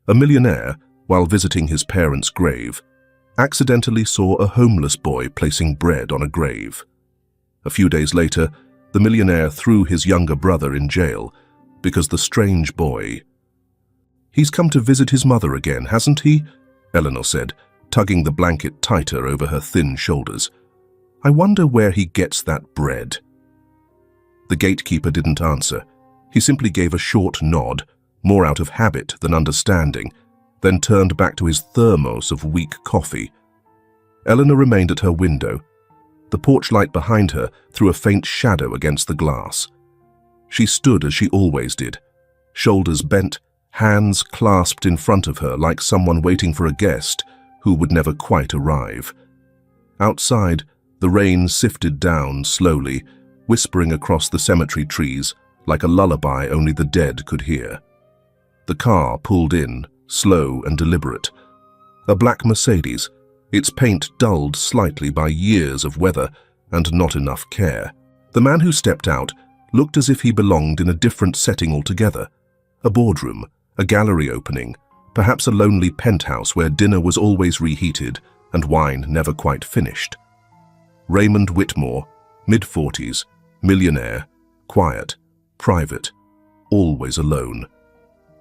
A millionaire, while visiting his parents' grave, accidentally saw a homeless boy placing bread on a grave. A few days later, the millionaire threw his younger brother in jail because the strange boy— "He's come to visit his mother again, hasn't he?" Eleanor said, tugging the blanket tighter over her thin shoulders. "I wonder where he gets that bread." The gatekeeper didn't answer. He simply gave a short nod, more out of habit than understanding, then turned back to his thermos of weak coffee. Eleanor remained at her window. The porch light behind her threw a faint shadow against the glass. She stood as she always did, shoulders bent, hands clasped in front of her like someone waiting for a guest who would never quite arrive. Outside, the rain sifted down slowly, whispering across the cemetery trees like a lullaby only the dead could hear. The car pulled in, slow and deliberate. A black Mercedes, its paint dulled slightly by years of weather and not enough care. The man who stepped out looked as if he belonged in a different setting altogether. A boardroom, a gallery opening, perhaps a lonely penthouse where dinner was always reheated and wine never quite finished. Raymond Whitmore, mid-40s, millionaire, quiet, private, always alone.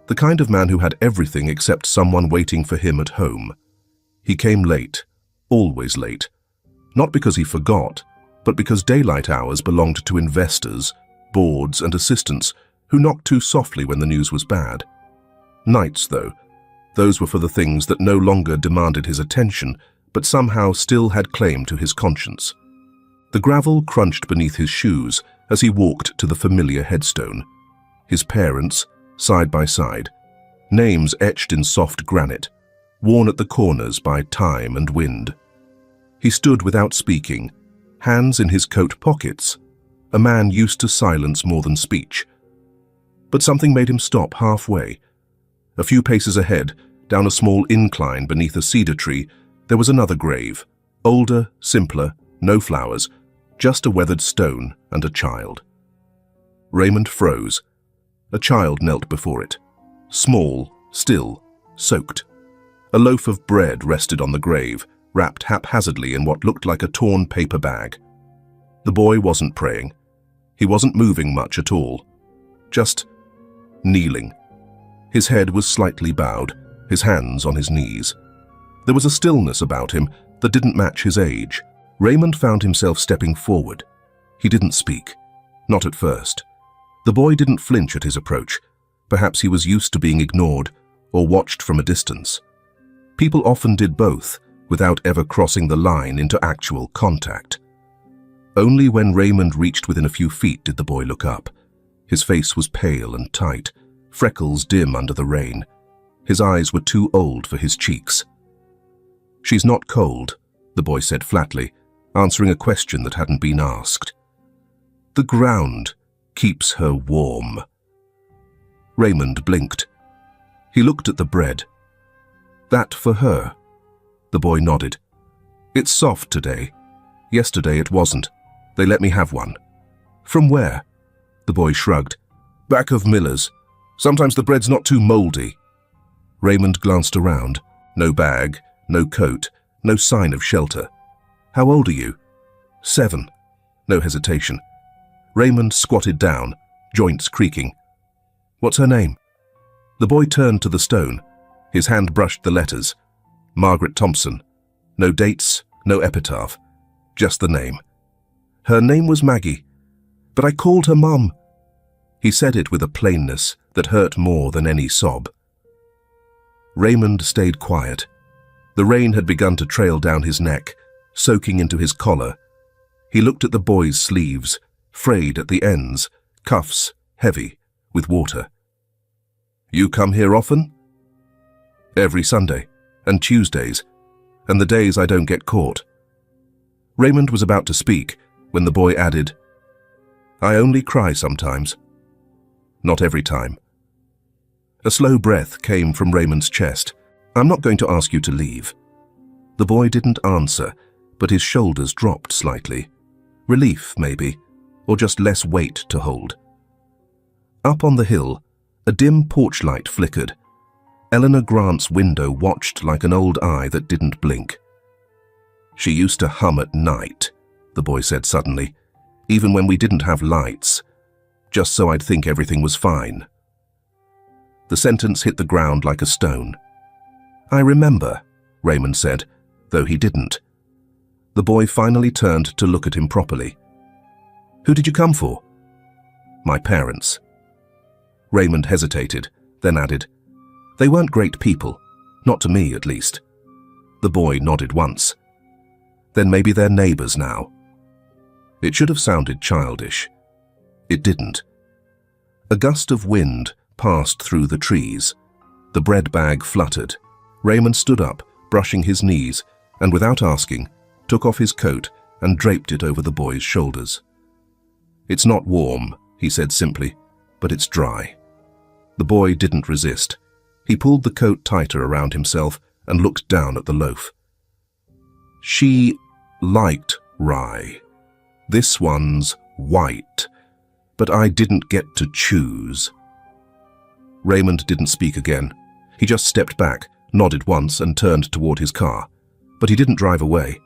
The kind of man who had everything except someone waiting for him at home. He came late, always late. Not because he forgot, but because daylight hours belonged to investors, boards and assistants who knocked too softly when the news was bad. Nights, though, those were for the things that no longer demanded his attention, but somehow still had claim to his conscience. The gravel crunched beneath his shoes as he walked to the familiar headstone. His parents, side by side, names etched in soft granite, worn at the corners by time and wind. He stood without speaking, hands in his coat pockets, a man used to silence more than speech. But something made him stop halfway. A few paces ahead, down a small incline beneath a cedar tree, there was another grave, older, simpler, no flowers, just a weathered stone and a child. Raymond froze. A child knelt before it, small, still, soaked. A loaf of bread rested on the grave, wrapped haphazardly in what looked like a torn paper bag. The boy wasn't praying. He wasn't moving much at all, just kneeling. His head was slightly bowed, his hands on his knees. There was a stillness about him that didn't match his age. Raymond found himself stepping forward. He didn't speak, not at first. The boy didn't flinch at his approach. Perhaps he was used to being ignored or watched from a distance. People often did both, without ever crossing the line into actual contact. Only when Raymond reached within a few feet did the boy look up. His face was pale and tight, freckles dim under the rain. His eyes were too old for his cheeks. "She's not cold," the boy said flatly, answering a question that hadn't been asked. "The ground keeps her warm." Raymond blinked. He looked at the bread. "That for her?" The boy nodded. "It's soft today. Yesterday it wasn't. They let me have one." "From where?" The boy shrugged. "Back of Miller's. Sometimes the bread's not too moldy." Raymond glanced around. No bag, no coat, no sign of shelter. "How old are you?" 7. No hesitation. Raymond squatted down, joints creaking. "What's her name?" The boy turned to the stone. His hand brushed the letters. Margaret Thompson. No dates, no epitaph. Just the name. "Her name was Maggie, but I called her Mum." He said it with a plainness that hurt more than any sob. Raymond stayed quiet. The rain had begun to trail down his neck, soaking into his collar. He looked at the boy's sleeves, frayed at the ends, cuffs heavy with water. "You come here often?" "Every Sunday, and Tuesdays, and the days I don't get caught." Raymond was about to speak when the boy added, "I only cry sometimes." "Not every time." A slow breath came from Raymond's chest. "I'm not going to ask you to leave." The boy didn't answer, but his shoulders dropped slightly. Relief, maybe, or just less weight to hold. Up on the hill, a dim porch light flickered. Eleanor Grant's window watched like an old eye that didn't blink. "She used to hum at night," the boy said suddenly, "even when we didn't have lights, just so I'd think everything was fine." The sentence hit the ground like a stone. "I remember," Raymond said, though he didn't. The boy finally turned to look at him properly. "Who did you come for?" "My parents." Raymond hesitated, then added, "They weren't great people, not to me at least." The boy nodded once. "Then maybe they're neighbors now." It should have sounded childish. It didn't. A gust of wind passed through the trees. The bread bag fluttered. Raymond stood up, brushing his knees, and without asking, took off his coat and draped it over the boy's shoulders. "It's not warm," he said simply, "but it's dry." The boy didn't resist. He pulled the coat tighter around himself and looked down at the loaf. "She liked rye. This one's white, but I didn't get to choose." Raymond didn't speak again. He just stepped back, nodded once, and turned toward his car. But he didn't drive away.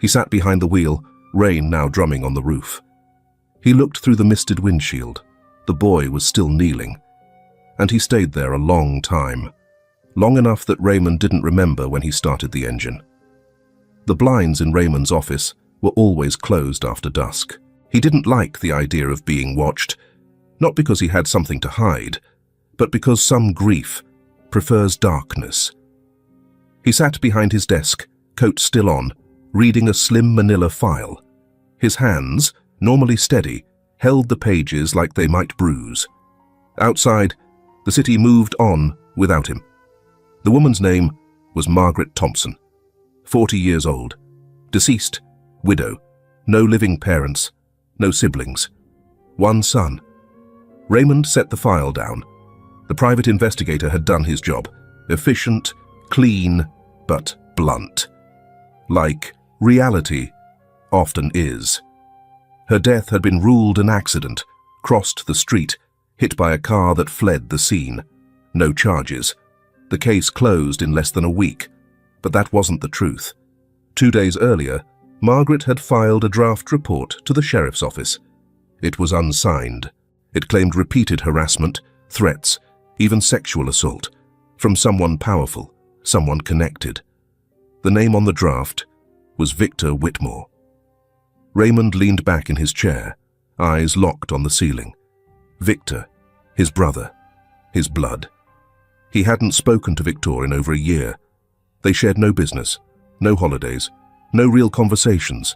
He sat behind the wheel, rain now drumming on the roof. He looked through the misted windshield. The boy was still kneeling. And he stayed there a long time. Long enough that Raymond didn't remember when he started the engine. The blinds in Raymond's office were always closed after dusk. He didn't like the idea of being watched, not because he had something to hide, but because some grief prefers darkness. He sat behind his desk, coat still on, reading a slim manila file. His hands, normally steady, held the pages like they might bruise. Outside, the city moved on without him. The woman's name was Margaret Thompson, 40 years old, deceased, widow, no living parents, no siblings, one son. Raymond set the file down. The private investigator had done his job, efficient, clean, but blunt. Like reality often is. Her death had been ruled an accident, crossed the street, hit by a car that fled the scene. No charges. The case closed in less than a week. But that wasn't the truth. 2 days earlier, Margaret had filed a draft report to the sheriff's office. It was unsigned. It claimed repeated harassment, threats, even sexual assault, from someone powerful, someone connected. The name on the draft was Victor Whitmore. Raymond leaned back in his chair, eyes locked on the ceiling. Victor, his brother, his blood. He hadn't spoken to Victor in over a year. They shared no business, no holidays, no real conversations.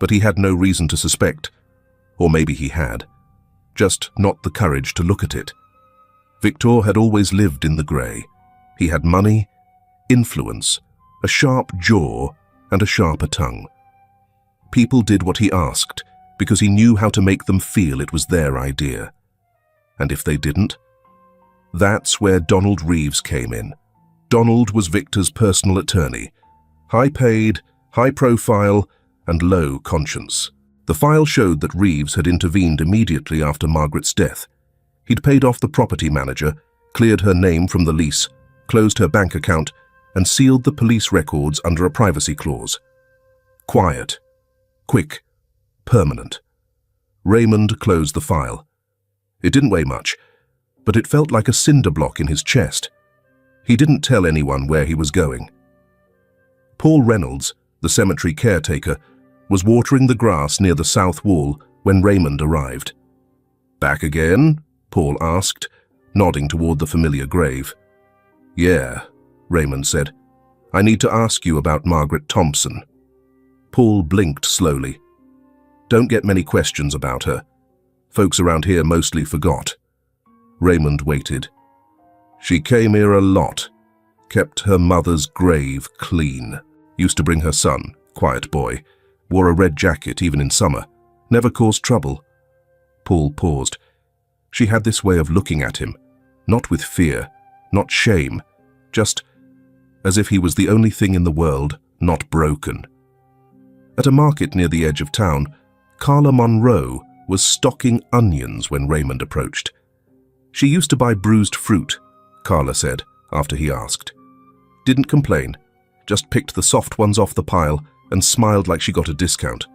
But he had no reason to suspect, or maybe he had, just not the courage to look at it. Victor had always lived in the grey. He had money, influence, a sharp jaw, and a sharper tongue. People did what he asked because he knew how to make them feel it was their idea. And if they didn't, that's where Donald Reeves came in. Donald was Victor's personal attorney, high-paid, high-profile, and low conscience. The file showed that Reeves had intervened immediately after Margaret's death. He'd paid off the property manager, cleared her name from the lease, closed her bank account, and sealed the police records under a privacy clause. Quiet, quick, permanent. Raymond closed the file. It didn't weigh much, but it felt like a cinder block in his chest. He didn't tell anyone where he was going. Paul Reynolds, the cemetery caretaker, was watering the grass near the south wall when Raymond arrived. "Back again?" Paul asked, nodding toward the familiar grave. "Yeah," Raymond said. "I need to ask you about Margaret Thompson." Paul blinked slowly. "Don't get many questions about her. Folks around here mostly forgot." Raymond waited. "She came here a lot, kept her mother's grave clean, used to bring her son, quiet boy, wore a red jacket even in summer, never caused trouble." Paul paused. She had this way of looking at him, not with fear, not shame, just as if he was the only thing in the world not broken. At a market near the edge of town, Carla Monroe was stocking onions when Raymond approached. "She used to buy bruised fruit," Carla said, after he asked. Didn't complain, just picked the soft ones off the pile and smiled like she got a discount.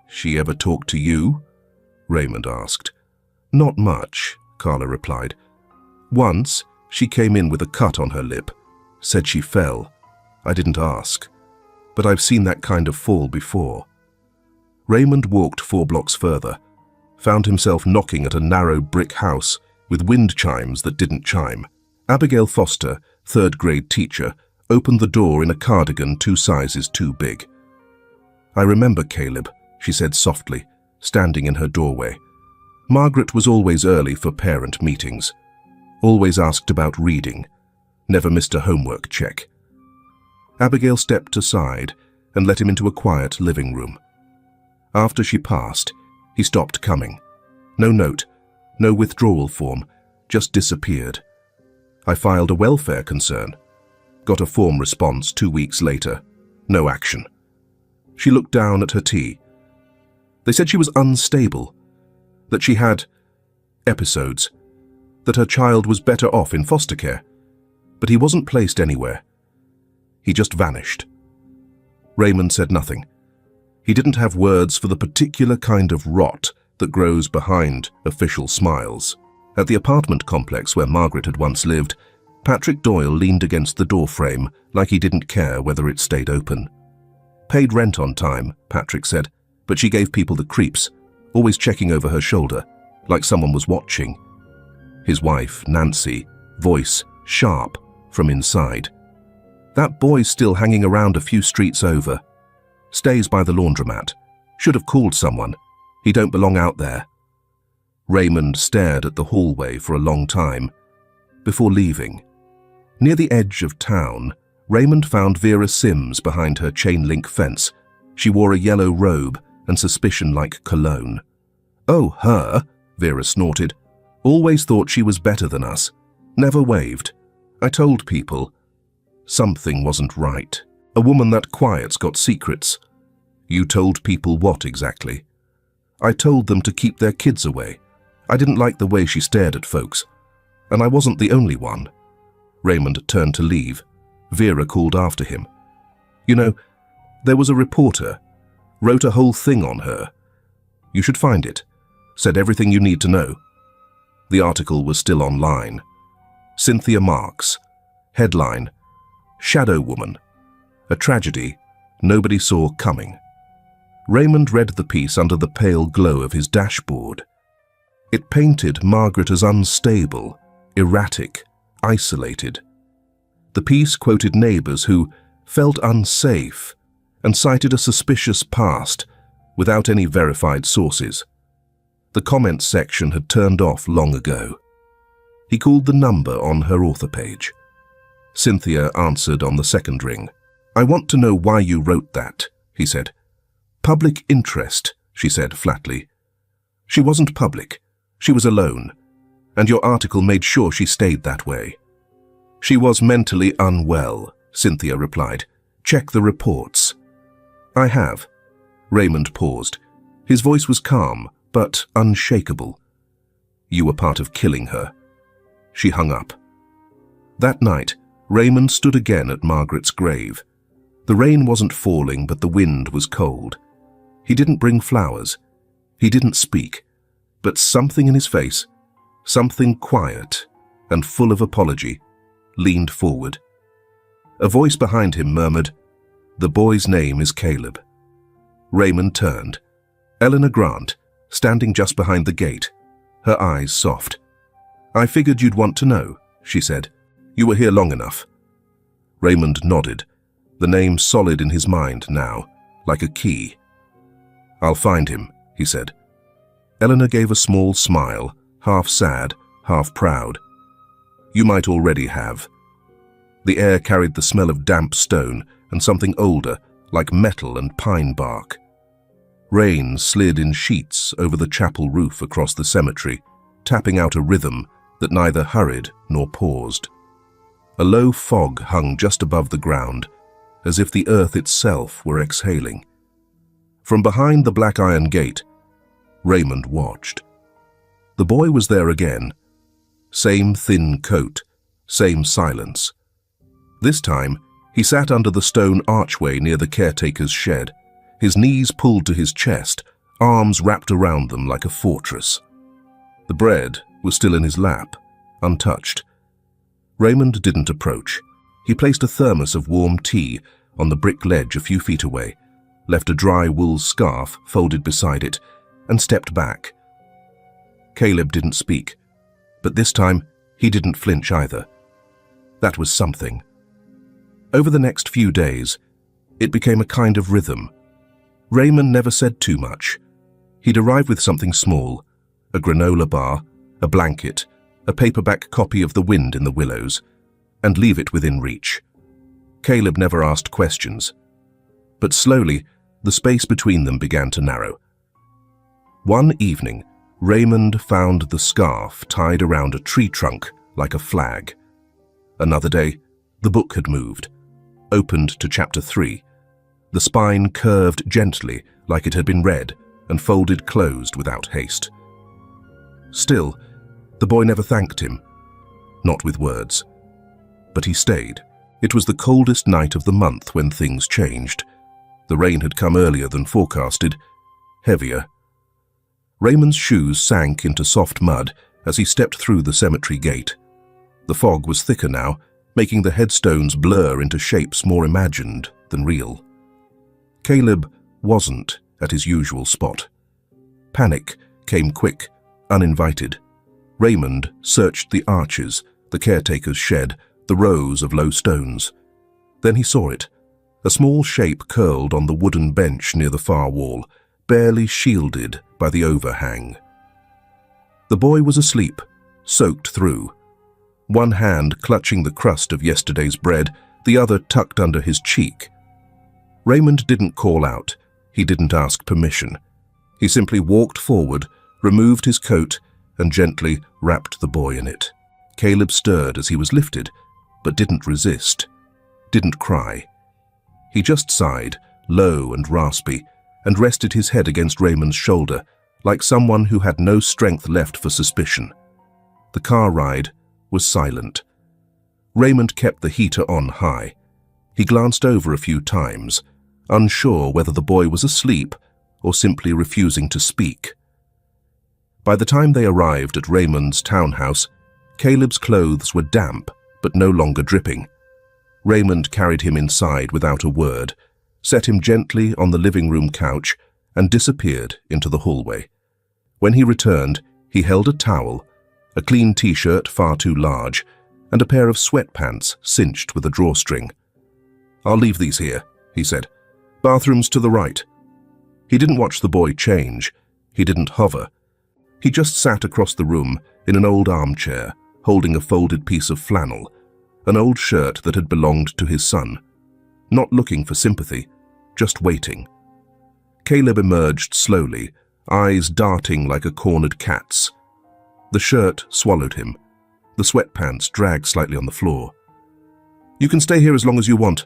She ever talk to you? Raymond asked. Not much, Carla replied. Once, she came in with a cut on her lip, said she fell. I didn't ask, but I've seen that kind of fall before. Raymond walked 4 blocks further, found himself knocking at a narrow brick house with wind chimes that didn't chime. Abigail Foster, 3rd grade teacher, opened the door in a cardigan 2 sizes too big. I remember Caleb, she said softly, standing in her doorway. Margaret was always early for parent meetings, always asked about reading, never missed a homework check. Abigail stepped aside and let him into a quiet living room. After she passed, he stopped coming. No note, no withdrawal form, just disappeared. I filed a welfare concern. Got a form response 2 weeks later. No action. She looked down at her tea. They said she was unstable, that she had episodes, that her child was better off in foster care, but he wasn't placed anywhere. He just vanished. Raymond said nothing. He didn't have words for the particular kind of rot that grows behind official smiles. At the apartment complex where Margaret had once lived, Patrick Doyle leaned against the doorframe like he didn't care whether it stayed open. Paid rent on time, Patrick said, but she gave people the creeps, always checking over her shoulder, like someone was watching. His wife, Nancy, voice sharp from inside. That boy's still hanging around a few streets over. Stays by the laundromat. Should have called someone. He don't belong out there. Raymond stared at the hallway for a long time before leaving. Near the edge of town, Raymond found Vera Sims behind her chain-link fence. She wore a yellow robe and suspicion-like cologne. Oh, her, Vera snorted. Always thought she was better than us. Never waved. I told people. Something wasn't right. A woman that quiet's got secrets. You told people what exactly? I told them to keep their kids away. I didn't like the way she stared at folks. And I wasn't the only one. Raymond turned to leave. Vera called after him. You know, there was a reporter. Wrote a whole thing on her. You should find it. Said everything you need to know. The article was still online. Cynthia Marks. Headline: Shadow Woman. A tragedy nobody saw coming. Raymond read the piece under the pale glow of his dashboard. It painted Margaret as unstable, erratic, isolated. The piece quoted neighbors who felt unsafe and cited a suspicious past without any verified sources. The comments section had turned off long ago. He called the number on her author page. Cynthia answered on the second ring. I want to know why you wrote that, he said. Public interest, she said flatly. She wasn't public. She was alone. And your article made sure she stayed that way. She was mentally unwell, Cynthia replied. Check the reports. I have. Raymond paused. His voice was calm, but unshakable. You were part of killing her. She hung up. That night, Raymond stood again at Margaret's grave. The rain wasn't falling, but the wind was cold. He didn't bring flowers. He didn't speak. But something in his face, something quiet and full of apology, leaned forward. A voice behind him murmured, The boy's name is Caleb. Raymond turned. Eleanor Grant, standing just behind the gate, her eyes soft. I figured you'd want to know, she said. You were here long enough. Raymond nodded, the name solid in his mind now, like a key. I'll find him, he said. Eleanor gave a small smile, half sad, half proud. You might already have. The air carried the smell of damp stone and something older, like metal and pine bark. Rain slid in sheets over the chapel roof across the cemetery, tapping out a rhythm that neither hurried nor paused. A low fog hung just above the ground, as if the earth itself were exhaling. From behind the black iron gate, Raymond watched. The boy was there again. Same thin coat, Same silence. This time, he sat under the stone archway near the caretaker's shed, his knees pulled to his chest, arms wrapped around them like a fortress. The bread was still in his lap, untouched. Raymond didn't approach. He placed a thermos of warm tea on the brick ledge a few feet away, left a dry wool scarf folded beside it, and stepped back. Caleb didn't speak, but this time he didn't flinch either. That was something. Over the next few days, it became a kind of rhythm. Raymond never said too much. He'd arrive with something small, a granola bar, a blanket, a paperback copy of The Wind in the Willows, and leave it within reach. Caleb never asked questions, but slowly the space between them began to narrow. One evening, Raymond found the scarf tied around a tree trunk like a flag. Another day, the book had moved, opened to chapter 3. The spine curved gently like it had been read and folded closed without haste. Still, the boy never thanked him, not with words. But he stayed. It was the coldest night of the month when things changed. The rain had come earlier than forecasted, heavier. Raymond's shoes sank into soft mud as he stepped through the cemetery gate. The fog was thicker now, making the headstones blur into shapes more imagined than real. Caleb wasn't at his usual spot. Panic came quick, uninvited. Raymond searched the arches, the caretaker's shed, the rows of low stones. Then he saw it. A small shape curled on the wooden bench near the far wall, barely shielded by the overhang. The boy was asleep, soaked through. One hand clutching the crust of yesterday's bread, the other tucked under his cheek. Raymond didn't call out. He didn't ask permission. He simply walked forward, removed his coat, and gently wrapped the boy in it. Caleb stirred as he was lifted, but didn't resist, didn't cry. He just sighed, low and raspy, and rested his head against Raymond's shoulder, like someone who had no strength left for suspicion. The car ride was silent. Raymond kept the heater on high. He glanced over a few times, unsure whether the boy was asleep or simply refusing to speak. By the time they arrived at Raymond's townhouse, Caleb's clothes were damp but no longer dripping. Raymond carried him inside without a word, set him gently on the living room couch, and disappeared into the hallway. When he returned, he held a towel, a clean t-shirt far too large, and a pair of sweatpants cinched with a drawstring. "I'll leave these here," he said. "Bathroom's to the right." He didn't watch the boy change. He didn't hover. He just sat across the room in an old armchair, holding a folded piece of flannel, an old shirt that had belonged to his son. Not looking for sympathy, just waiting. Caleb emerged slowly, eyes darting like a cornered cat's. The shirt swallowed him. The sweatpants dragged slightly on the floor. "You can stay here as long as you want,"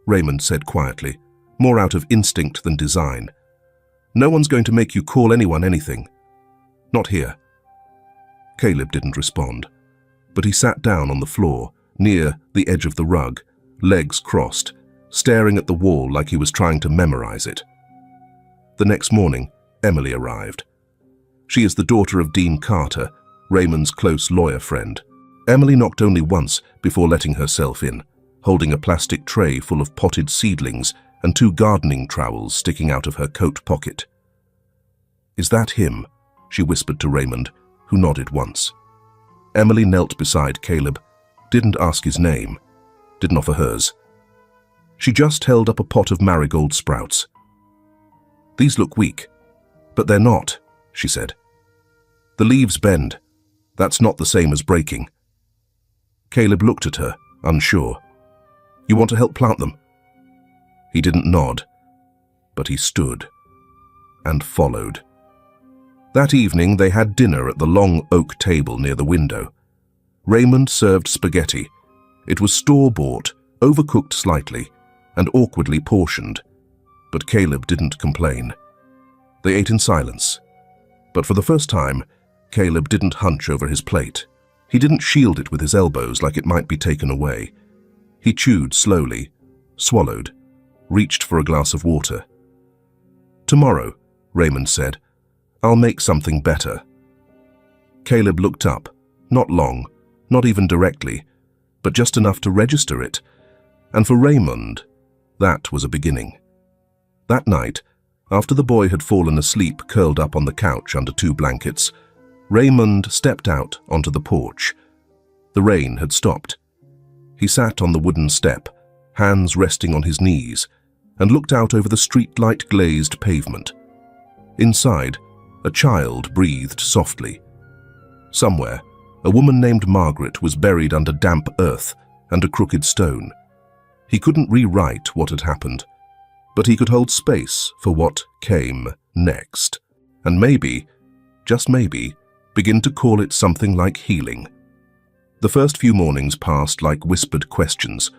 Raymond said quietly, more out of instinct than design. "No one's going to make you call anyone anything. Not here." Caleb didn't respond, but he sat down on the floor, near the edge of the rug, legs crossed, staring at the wall like he was trying to memorize it. The next morning, Emily arrived. She is the daughter of Dean Carter, Raymond's close lawyer friend. Emily knocked only once before letting herself in, holding a plastic tray full of potted seedlings and 2 gardening trowels sticking out of her coat pocket. "Is that him?" she whispered to Raymond, who nodded once. Emily knelt beside Caleb, didn't ask his name, didn't offer hers. She just held up a pot of marigold sprouts. "These look weak, but they're not," she said. "The leaves bend. That's not the same as breaking." Caleb looked at her, unsure. "You want to help plant them?" He didn't nod, but he stood and followed. That evening they had dinner at the long oak table near the window. Raymond served spaghetti. It was store-bought, overcooked slightly, and awkwardly portioned, but Caleb didn't complain. They ate in silence, but for the first time, Caleb didn't hunch over his plate. He didn't shield it with his elbows like it might be taken away. He chewed slowly, swallowed, reached for a glass of water. "Tomorrow," Raymond said, "I'll make something better." Caleb looked up, not long, not even directly, but just enough to register it. And for Raymond, that was a beginning. That night, after the boy had fallen asleep curled up on the couch under 2 blankets, Raymond stepped out onto the porch. The rain had stopped. He sat on the wooden step, hands resting on his knees, and looked out over the streetlight-glazed pavement. Inside, a child breathed softly. Somewhere, a woman named Margaret was buried under damp earth and a crooked stone. He couldn't rewrite what had happened, but he could hold space for what came next, and maybe, just maybe, begin to call it something like healing. The first few mornings passed like whispered questions.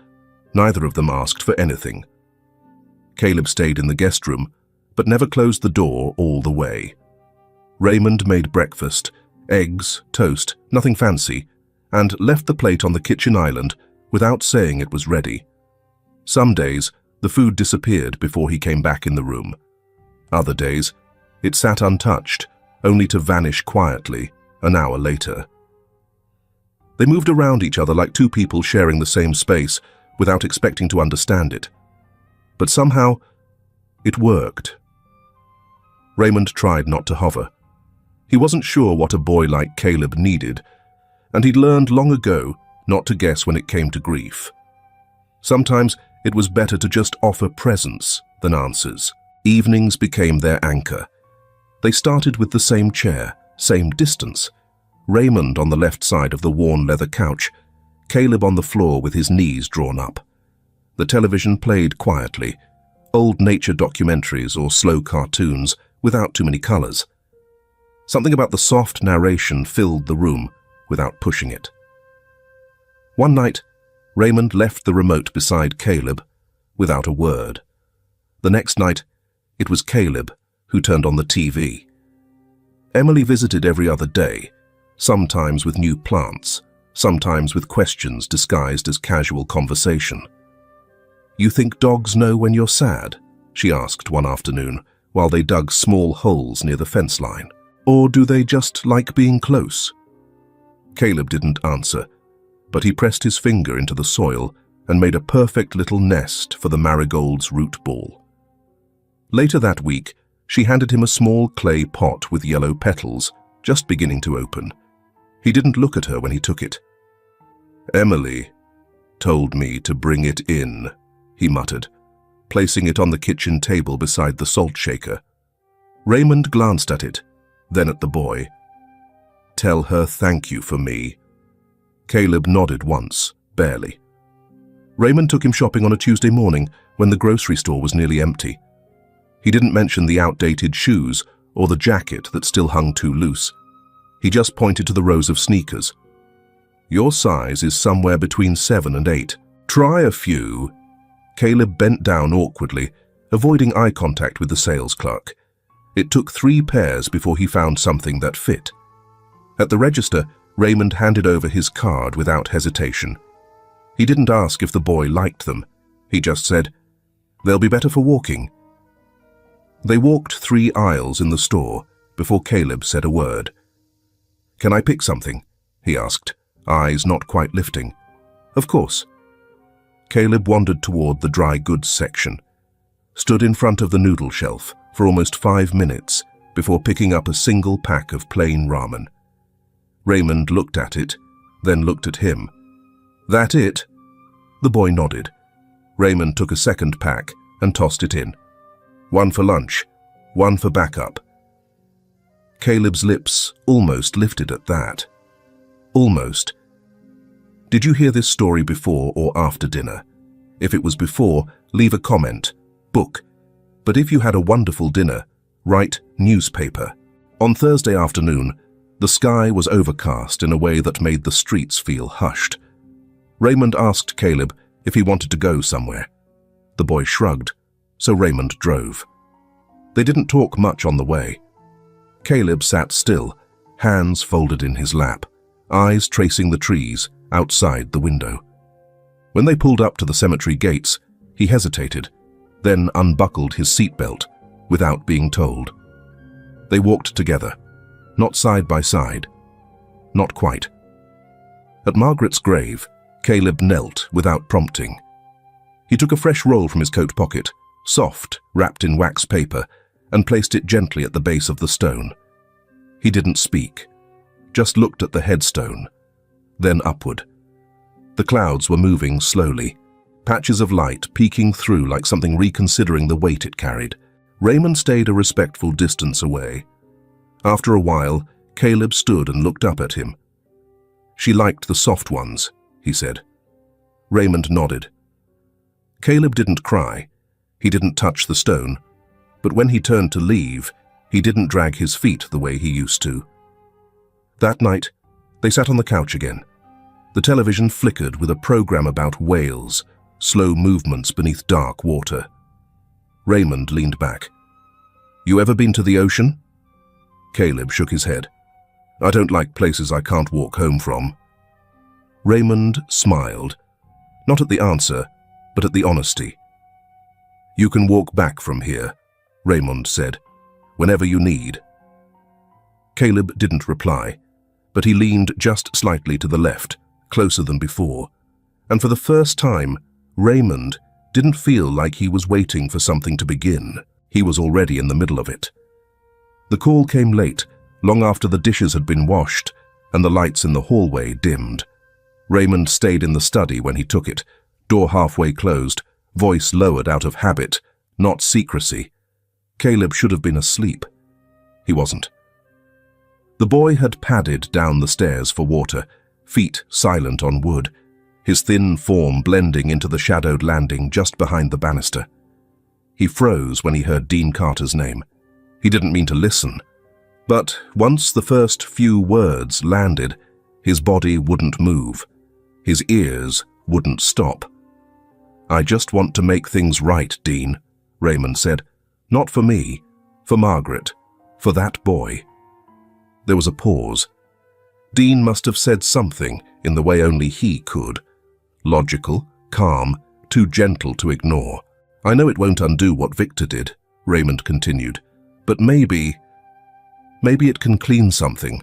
Neither of them asked for anything. Caleb stayed in the guest room, but never closed the door all the way. Raymond made breakfast, eggs, toast, nothing fancy, and left the plate on the kitchen island without saying it was ready. Some days, the food disappeared before he came back in the room. Other days, it sat untouched, only to vanish quietly an hour later. They moved around each other like 2 people sharing the same space without expecting to understand it. But somehow, it worked. Raymond tried not to hover. He wasn't sure what a boy like Caleb needed, and he'd learned long ago not to guess when it came to grief. Sometimes it was better to just offer presence than answers. Evenings became their anchor. They started with the same chair, same distance. Raymond on the left side of the worn leather couch, Caleb on the floor with his knees drawn up. The television played quietly, old nature documentaries or slow cartoons without too many colors. Something about the soft narration filled the room without pushing it. One night, Raymond left the remote beside Caleb without a word. The next night, it was Caleb who turned on the TV. Emily visited every other day, sometimes with new plants, sometimes with questions disguised as casual conversation. "You think dogs know when you're sad?" she asked one afternoon while they dug small holes near the fence line. "Or do they just like being close?" Caleb didn't answer, but he pressed his finger into the soil and made a perfect little nest for the marigold's root ball. Later that week, she handed him a small clay pot with yellow petals, just beginning to open. He didn't look at her when he took it. "Emily told me to bring it in," he muttered, placing it on the kitchen table beside the salt shaker. Raymond glanced at it, then at the boy. "Tell her thank you for me." Caleb nodded once, barely. Raymond took him shopping on a Tuesday morning when the grocery store was nearly empty. He didn't mention the outdated shoes or the jacket that still hung too loose. He just pointed to the rows of sneakers. "Your size is somewhere between 7 and 8. Try a few." Caleb bent down awkwardly, avoiding eye contact with the sales clerk. It took 3 pairs before he found something that fit. At the register, Raymond handed over his card without hesitation. He didn't ask if the boy liked them. He just said, "They'll be better for walking." They walked 3 aisles in the store before Caleb said a word. "Can I pick something?" he asked, eyes not quite lifting. "Of course." Caleb wandered toward the dry goods section, stood in front of the noodle shelf for almost 5 minutes before picking up a single pack of plain ramen. Raymond looked at it, then looked at him. "That it?" The boy nodded. Raymond took a second pack and tossed it in. "1 for lunch, 1 for backup." Caleb's lips almost lifted at that. Almost. Did you hear this story before or after dinner? If it was before, leave a comment, book. But if you had a wonderful dinner, write newspaper. On Thursday afternoon, the sky was overcast in a way that made the streets feel hushed. Raymond asked Caleb if he wanted to go somewhere. The boy shrugged, so Raymond drove. They didn't talk much on the way. Caleb sat still, hands folded in his lap, eyes tracing the trees outside the window. When they pulled up to the cemetery gates, he hesitated, then unbuckled his seatbelt without being told. They walked together, not side by side. Not quite. At Margaret's grave, Caleb knelt without prompting. He took a fresh roll from his coat pocket, soft, wrapped in wax paper, and placed it gently at the base of the stone. He didn't speak, just looked at the headstone, then upward. The clouds were moving slowly, patches of light peeking through like something reconsidering the weight it carried. Raymond stayed a respectful distance away. After a while, Caleb stood and looked up at him. "She liked the soft ones," he said. Raymond nodded. Caleb didn't cry. He didn't touch the stone. But when he turned to leave, he didn't drag his feet the way he used to. That night, they sat on the couch again. The television flickered with a program about whales, slow movements beneath dark water. Raymond leaned back. "You ever been to the ocean?" Caleb shook his head. "I don't like places I can't walk home from." Raymond smiled, not at the answer, but at the honesty. "You can walk back from here," Raymond said, "whenever you need." Caleb didn't reply, but he leaned just slightly to the left, closer than before, and for the first time, Raymond didn't feel like he was waiting for something to begin. He was already in the middle of it. The call came late, long after the dishes had been washed and the lights in the hallway dimmed. Raymond stayed in the study when he took it, door halfway closed, voice lowered out of habit, not secrecy. Caleb should have been asleep. He wasn't. The boy had padded down the stairs for water, feet silent on wood, his thin form blending into the shadowed landing just behind the banister. He froze when he heard Dean Carter's name. He didn't mean to listen, but once the first few words landed, his body wouldn't move. His ears wouldn't stop. "I just want to make things right, Dean," Raymond said. "Not for me, for Margaret, for that boy." There was a pause. Dean must have said something in the way only he could. Logical, calm, too gentle to ignore. "I know it won't undo what Victor did," Raymond continued, "but maybe it can clean something.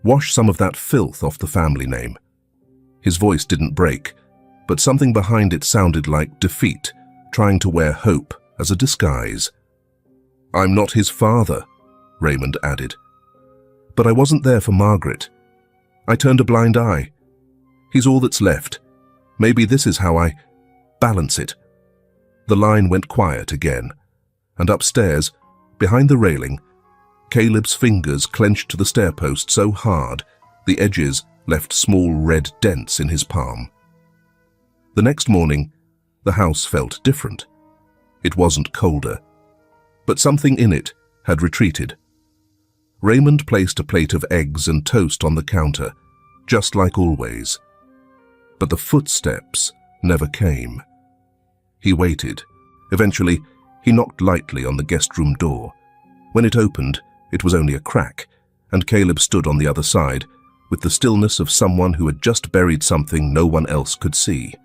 Wash some of that filth off the family name." His voice didn't break, but something behind it sounded like defeat, trying to wear hope as a disguise. "I'm not his father," Raymond added. "But I wasn't there for Margaret. I turned a blind eye. He's all that's left. Maybe this is how I balance it." The line went quiet again, and upstairs, behind the railing, Caleb's fingers clenched to the stairpost so hard the edges left small red dents in his palm. The next morning, the house felt different. It wasn't colder, but something in it had retreated. Raymond placed a plate of eggs and toast on the counter, just like always. But the footsteps never came. He waited. Eventually, he knocked lightly on the guest room door. When it opened, it was only a crack, and Caleb stood on the other side, with the stillness of someone who had just buried something no one else could see.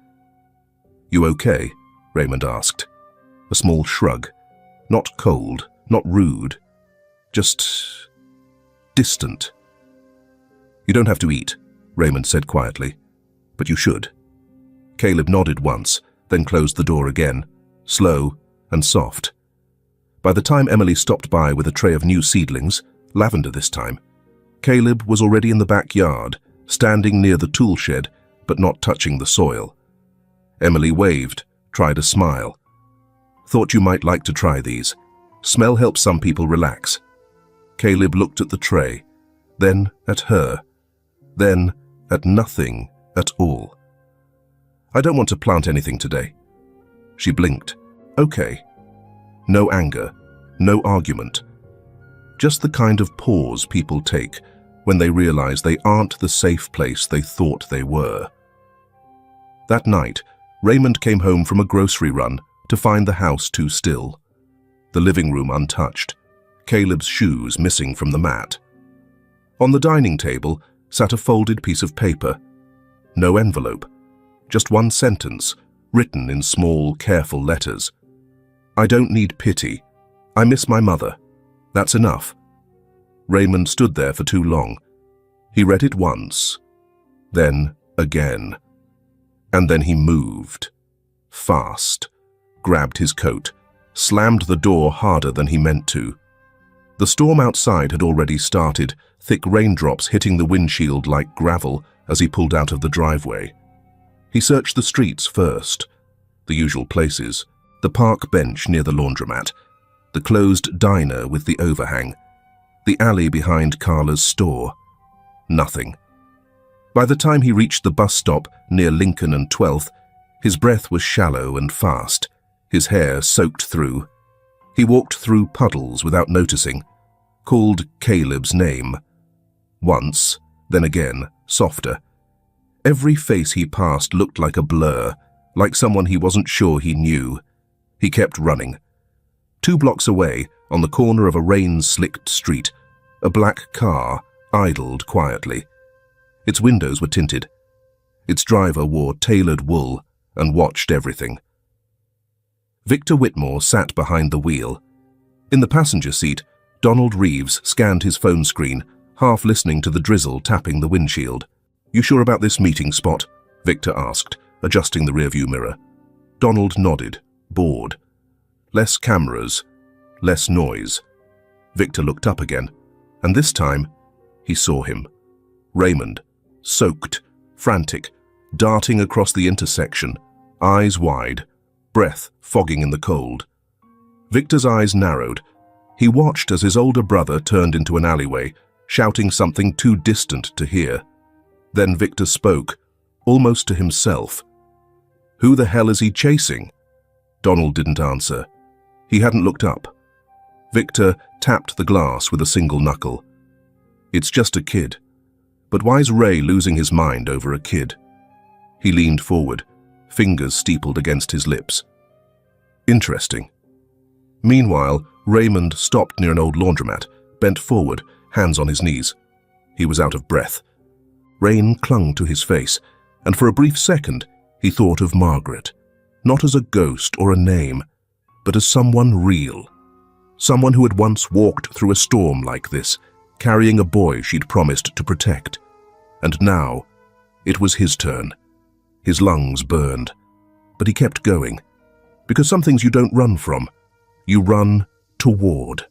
"You okay?" Raymond asked. A small shrug. Not cold, not rude, just distant. "You don't have to eat," Raymond said quietly, "but you should." Caleb nodded once, then closed the door again, slow and soft. By the time Emily stopped by with a tray of new seedlings, lavender this time, Caleb was already in the backyard, standing near the tool shed, but not touching the soil. Emily waved, tried a smile. "Thought you might like to try these. Smell helps some people relax." Caleb looked at the tray, then at her, then at nothing at all. "I don't want to plant anything today." She blinked. "Okay." No anger, no argument. Just the kind of pause people take when they realize they aren't the safe place they thought they were. That night, Raymond came home from a grocery run to find the house too still. The living room untouched, Caleb's shoes missing from the mat. On the dining table, sat a folded piece of paper. No envelope, just one sentence, written in small, careful letters. "I don't need pity. I miss my mother. That's enough." Raymond stood there for too long. He read it once, then again. And then he moved. Fast. Grabbed his coat. Slammed the door harder than he meant to. The storm outside had already started, thick raindrops hitting the windshield like gravel as he pulled out of the driveway. He searched the streets first. The usual places. The park bench near the laundromat. The closed diner with the overhang. The alley behind Carla's store. Nothing. By the time he reached the bus stop near Lincoln and 12th, his breath was shallow and fast, his hair soaked through. He walked through puddles without noticing, called Caleb's name. Once, then again, softer. Every face he passed looked like a blur, like someone he wasn't sure he knew. He kept running. 2 blocks away, on the corner of a rain-slicked street, a black car idled quietly. Its windows were tinted. Its driver wore tailored wool and watched everything. Victor Whitmore sat behind the wheel. In the passenger seat, Donald Reeves scanned his phone screen, half listening to the drizzle tapping the windshield. "You sure about this meeting spot?" Victor asked, adjusting the rearview mirror. Donald nodded, bored. Less cameras, less noise. Victor looked up again, and this time he saw him. Raymond, soaked, frantic, darting across the intersection, eyes wide, breath fogging in the cold. Victor's eyes narrowed. He watched as his older brother turned into an alleyway, shouting something too distant to hear. Then Victor spoke, almost to himself. "Who the hell is he chasing?" Donald didn't answer. He hadn't looked up. Victor tapped the glass with a single knuckle. "It's just a kid. But why's Ray losing his mind over a kid?" He leaned forward, fingers steepled against his lips. "Interesting." Meanwhile, Raymond stopped near an old laundromat, bent forward, hands on his knees. He was out of breath. Rain clung to his face, and for a brief second, he thought of Margaret, not as a ghost or a name, but as someone real. Someone who had once walked through a storm like this, carrying a boy she'd promised to protect. And now, it was his turn. His lungs burned, but he kept going, because some things you don't run from, you run toward.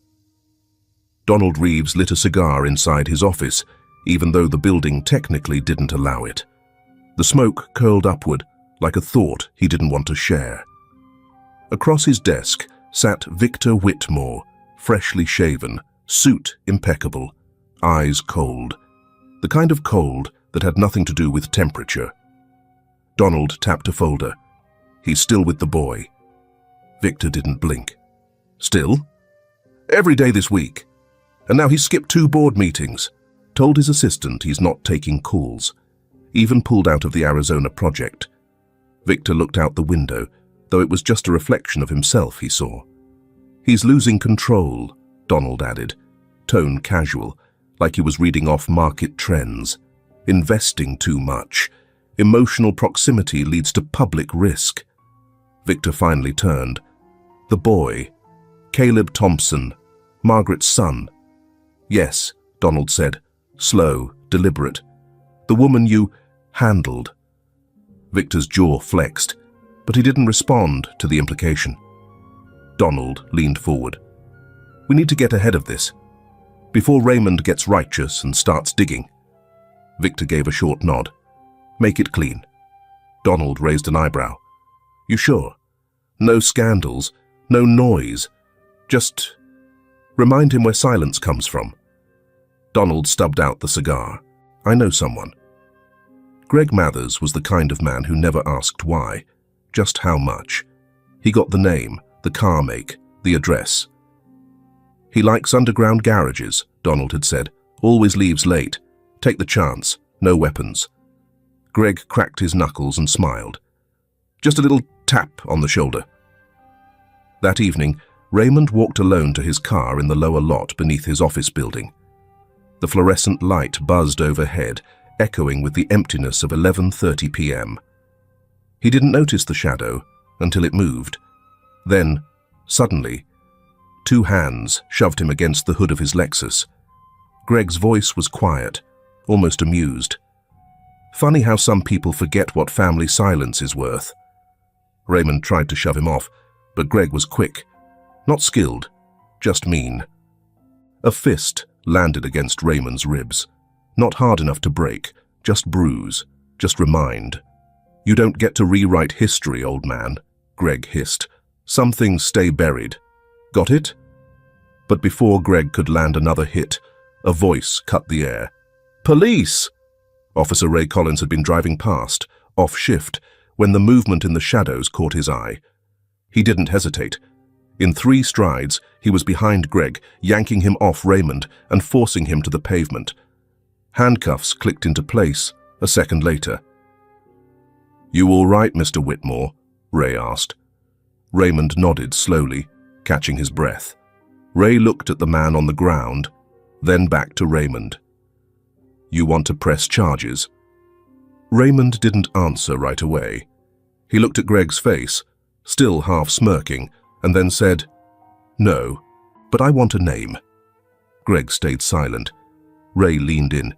Donald Reeves lit a cigar inside his office, even though the building technically didn't allow it. The smoke curled upward, like a thought he didn't want to share. Across his desk sat Victor Whitmore, freshly shaven, suit impeccable, eyes cold. The kind of cold that had nothing to do with temperature. Donald tapped a folder. "He's still with the boy." Victor didn't blink. "Still?" "Every day this week. And now he's skipped 2 board meetings. Told his assistant he's not taking calls. Even pulled out of the Arizona project." Victor looked out the window, though it was just a reflection of himself he saw. "He's losing control," Donald added, tone casual, like he was reading off market trends. "Investing too much. Emotional proximity leads to public risk." Victor finally turned. "The boy. Caleb Thompson. Margaret's son." "Yes," Donald said, slow, deliberate. "The woman you handled." Victor's jaw flexed, but he didn't respond to the implication. Donald leaned forward. "We need to get ahead of this, before Raymond gets righteous and starts digging." Victor gave a short nod. "Make it clean." Donald raised an eyebrow. "You sure? No scandals, no noise. Just remind him where silence comes from." Donald stubbed out the cigar. "I know someone." Greg Mathers was the kind of man who never asked why, just how much. He got the name, the car make, the address. "He likes underground garages," Donald had said. "Always leaves late. Take the chance. No weapons." Greg cracked his knuckles and smiled. Just a little tap on the shoulder. That evening, Raymond walked alone to his car in the lower lot beneath his office building. The fluorescent light buzzed overhead, echoing with the emptiness of 11:30 p.m. He didn't notice the shadow until it moved. Then, suddenly, two hands shoved him against the hood of his Lexus. Greg's voice was quiet, almost amused. Funny how some people forget what family silence is worth. Raymond tried to shove him off, but Greg was quick. Not skilled, just mean. A fist landed against Raymond's ribs. Not hard enough to break, just bruise, just remind. "You don't get to rewrite history, old man," Greg hissed. "Some things stay buried. Got it?" But before Greg could land another hit, a voice cut the air. "Police!" Officer Ray Collins had been driving past, off shift, when the movement in the shadows caught his eye. He didn't hesitate. In 3 strides, he was behind Greg, yanking him off Raymond and forcing him to the pavement. Handcuffs clicked into place a second later. "You all right, Mr. Whitmore?" Ray asked. Raymond nodded slowly, catching his breath. Ray looked at the man on the ground, then back to Raymond. "You want to press charges?" Raymond didn't answer right away. He looked at Greg's face, still half smirking, and then said, "No, but I want a name." Greg stayed silent. Ray leaned in.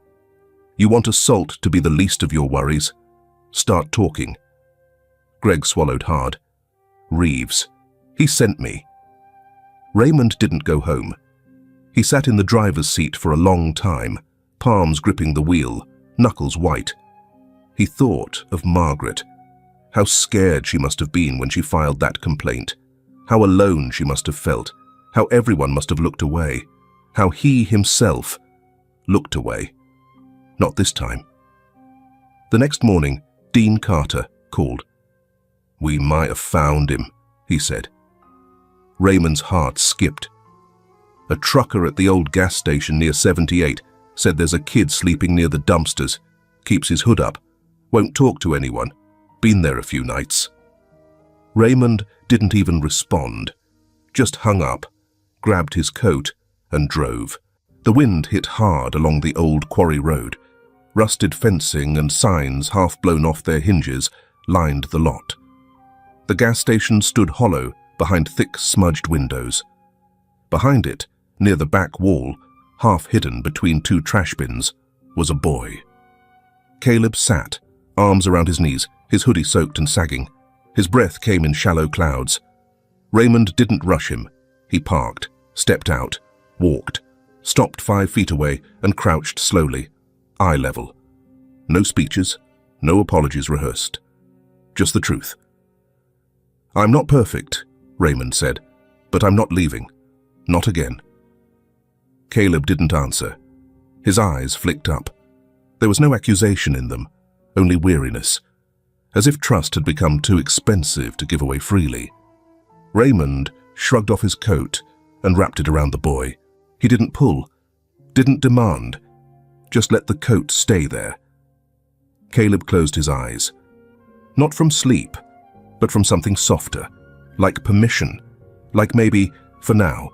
"You want assault to be the least of your worries? Start talking." Greg swallowed hard. "Reeves. He sent me." Raymond didn't go home. He sat in the driver's seat for a long time, palms gripping the wheel, knuckles white. He thought of Margaret. How scared she must have been when she filed that complaint. How alone she must have felt. How everyone must have looked away. How he himself looked away. Not this time. The next morning, Dean Carter called. "We might have found him," he said. Raymond's heart skipped. "A trucker at the old gas station near 78 said there's a kid sleeping near the dumpsters. Keeps his hood up. Won't talk to anyone. Been there a few nights." Raymond didn't even respond. Just hung up, grabbed his coat, and drove. The wind hit hard along the old quarry road. Rusted fencing and signs half blown off their hinges lined the lot. The gas station stood hollow behind thick smudged windows. Behind it, near the back wall, half hidden between 2 trash bins, was a boy. Caleb sat, arms around his knees, his hoodie soaked and sagging. His breath came in shallow clouds. Raymond didn't rush him. He parked, stepped out, walked, stopped 5 feet away and crouched slowly, eye level. No speeches, no apologies rehearsed. Just the truth. "I'm not perfect," Raymond said, "but I'm not leaving. Not again." Caleb didn't answer. His eyes flicked up. There was no accusation in them, only weariness, as if trust had become too expensive to give away freely. Raymond shrugged off his coat and wrapped it around the boy. He didn't pull, didn't demand, just let the coat stay there. Caleb closed his eyes. Not from sleep, but from something softer, like permission, like maybe, for now,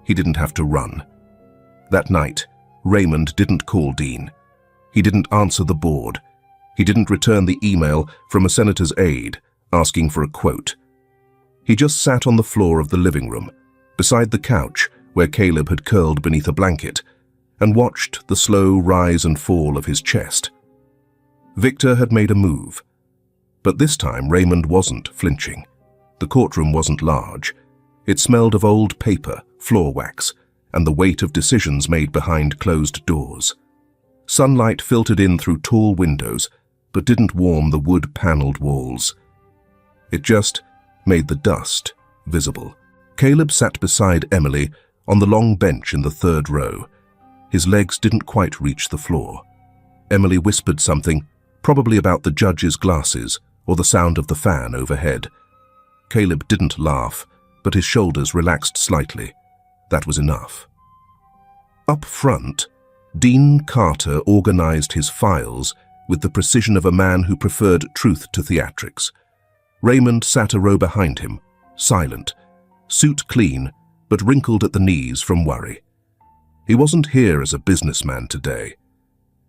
he didn't have to run. That night, Raymond didn't call Dean. He didn't answer the board. He didn't return the email from a senator's aide asking for a quote. He just sat on the floor of the living room, beside the couch where Caleb had curled beneath a blanket, and watched the slow rise and fall of his chest. Victor had made a move, but this time Raymond wasn't flinching. The courtroom wasn't large. It smelled of old paper, floor wax, and the weight of decisions made behind closed doors. Sunlight filtered in through tall windows, but didn't warm the wood-paneled walls. It just made the dust visible. Caleb sat beside Emily on the long bench in the 3rd row. His legs didn't quite reach the floor. Emily whispered something, probably about the judge's glasses or the sound of the fan overhead. Caleb didn't laugh, but his shoulders relaxed slightly. That was enough. Up front, Dean Carter organized his files with the precision of a man who preferred truth to theatrics. Raymond sat a row behind him, silent, suit clean, but wrinkled at the knees from worry. He wasn't here as a businessman today.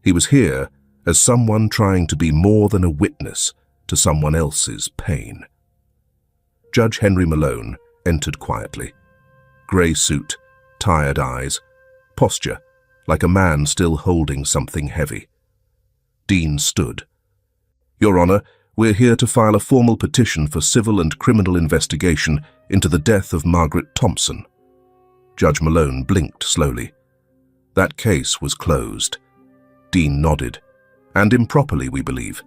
He was here as someone trying to be more than a witness to someone else's pain. Judge Henry Malone entered quietly. Grey suit, tired eyes, posture like a man still holding something heavy. Dean stood. Your Honor, we're here to file a formal petition for civil and criminal investigation into the death of Margaret Thompson. Judge Malone blinked slowly. That case was closed. Dean nodded. And improperly, we believe.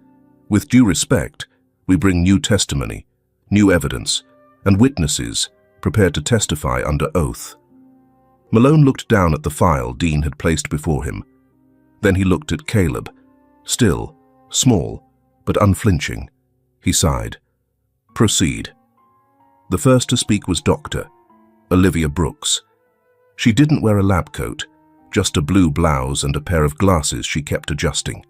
With due respect, we bring new testimony, new evidence, and witnesses prepared to testify under oath. Malone looked down at the file Dean had placed before him. Then he looked at Caleb, still, small, but unflinching. He sighed. Proceed. The first to speak was Dr. Olivia Brooks. She didn't wear a lab coat, just a blue blouse and a pair of glasses she kept adjusting.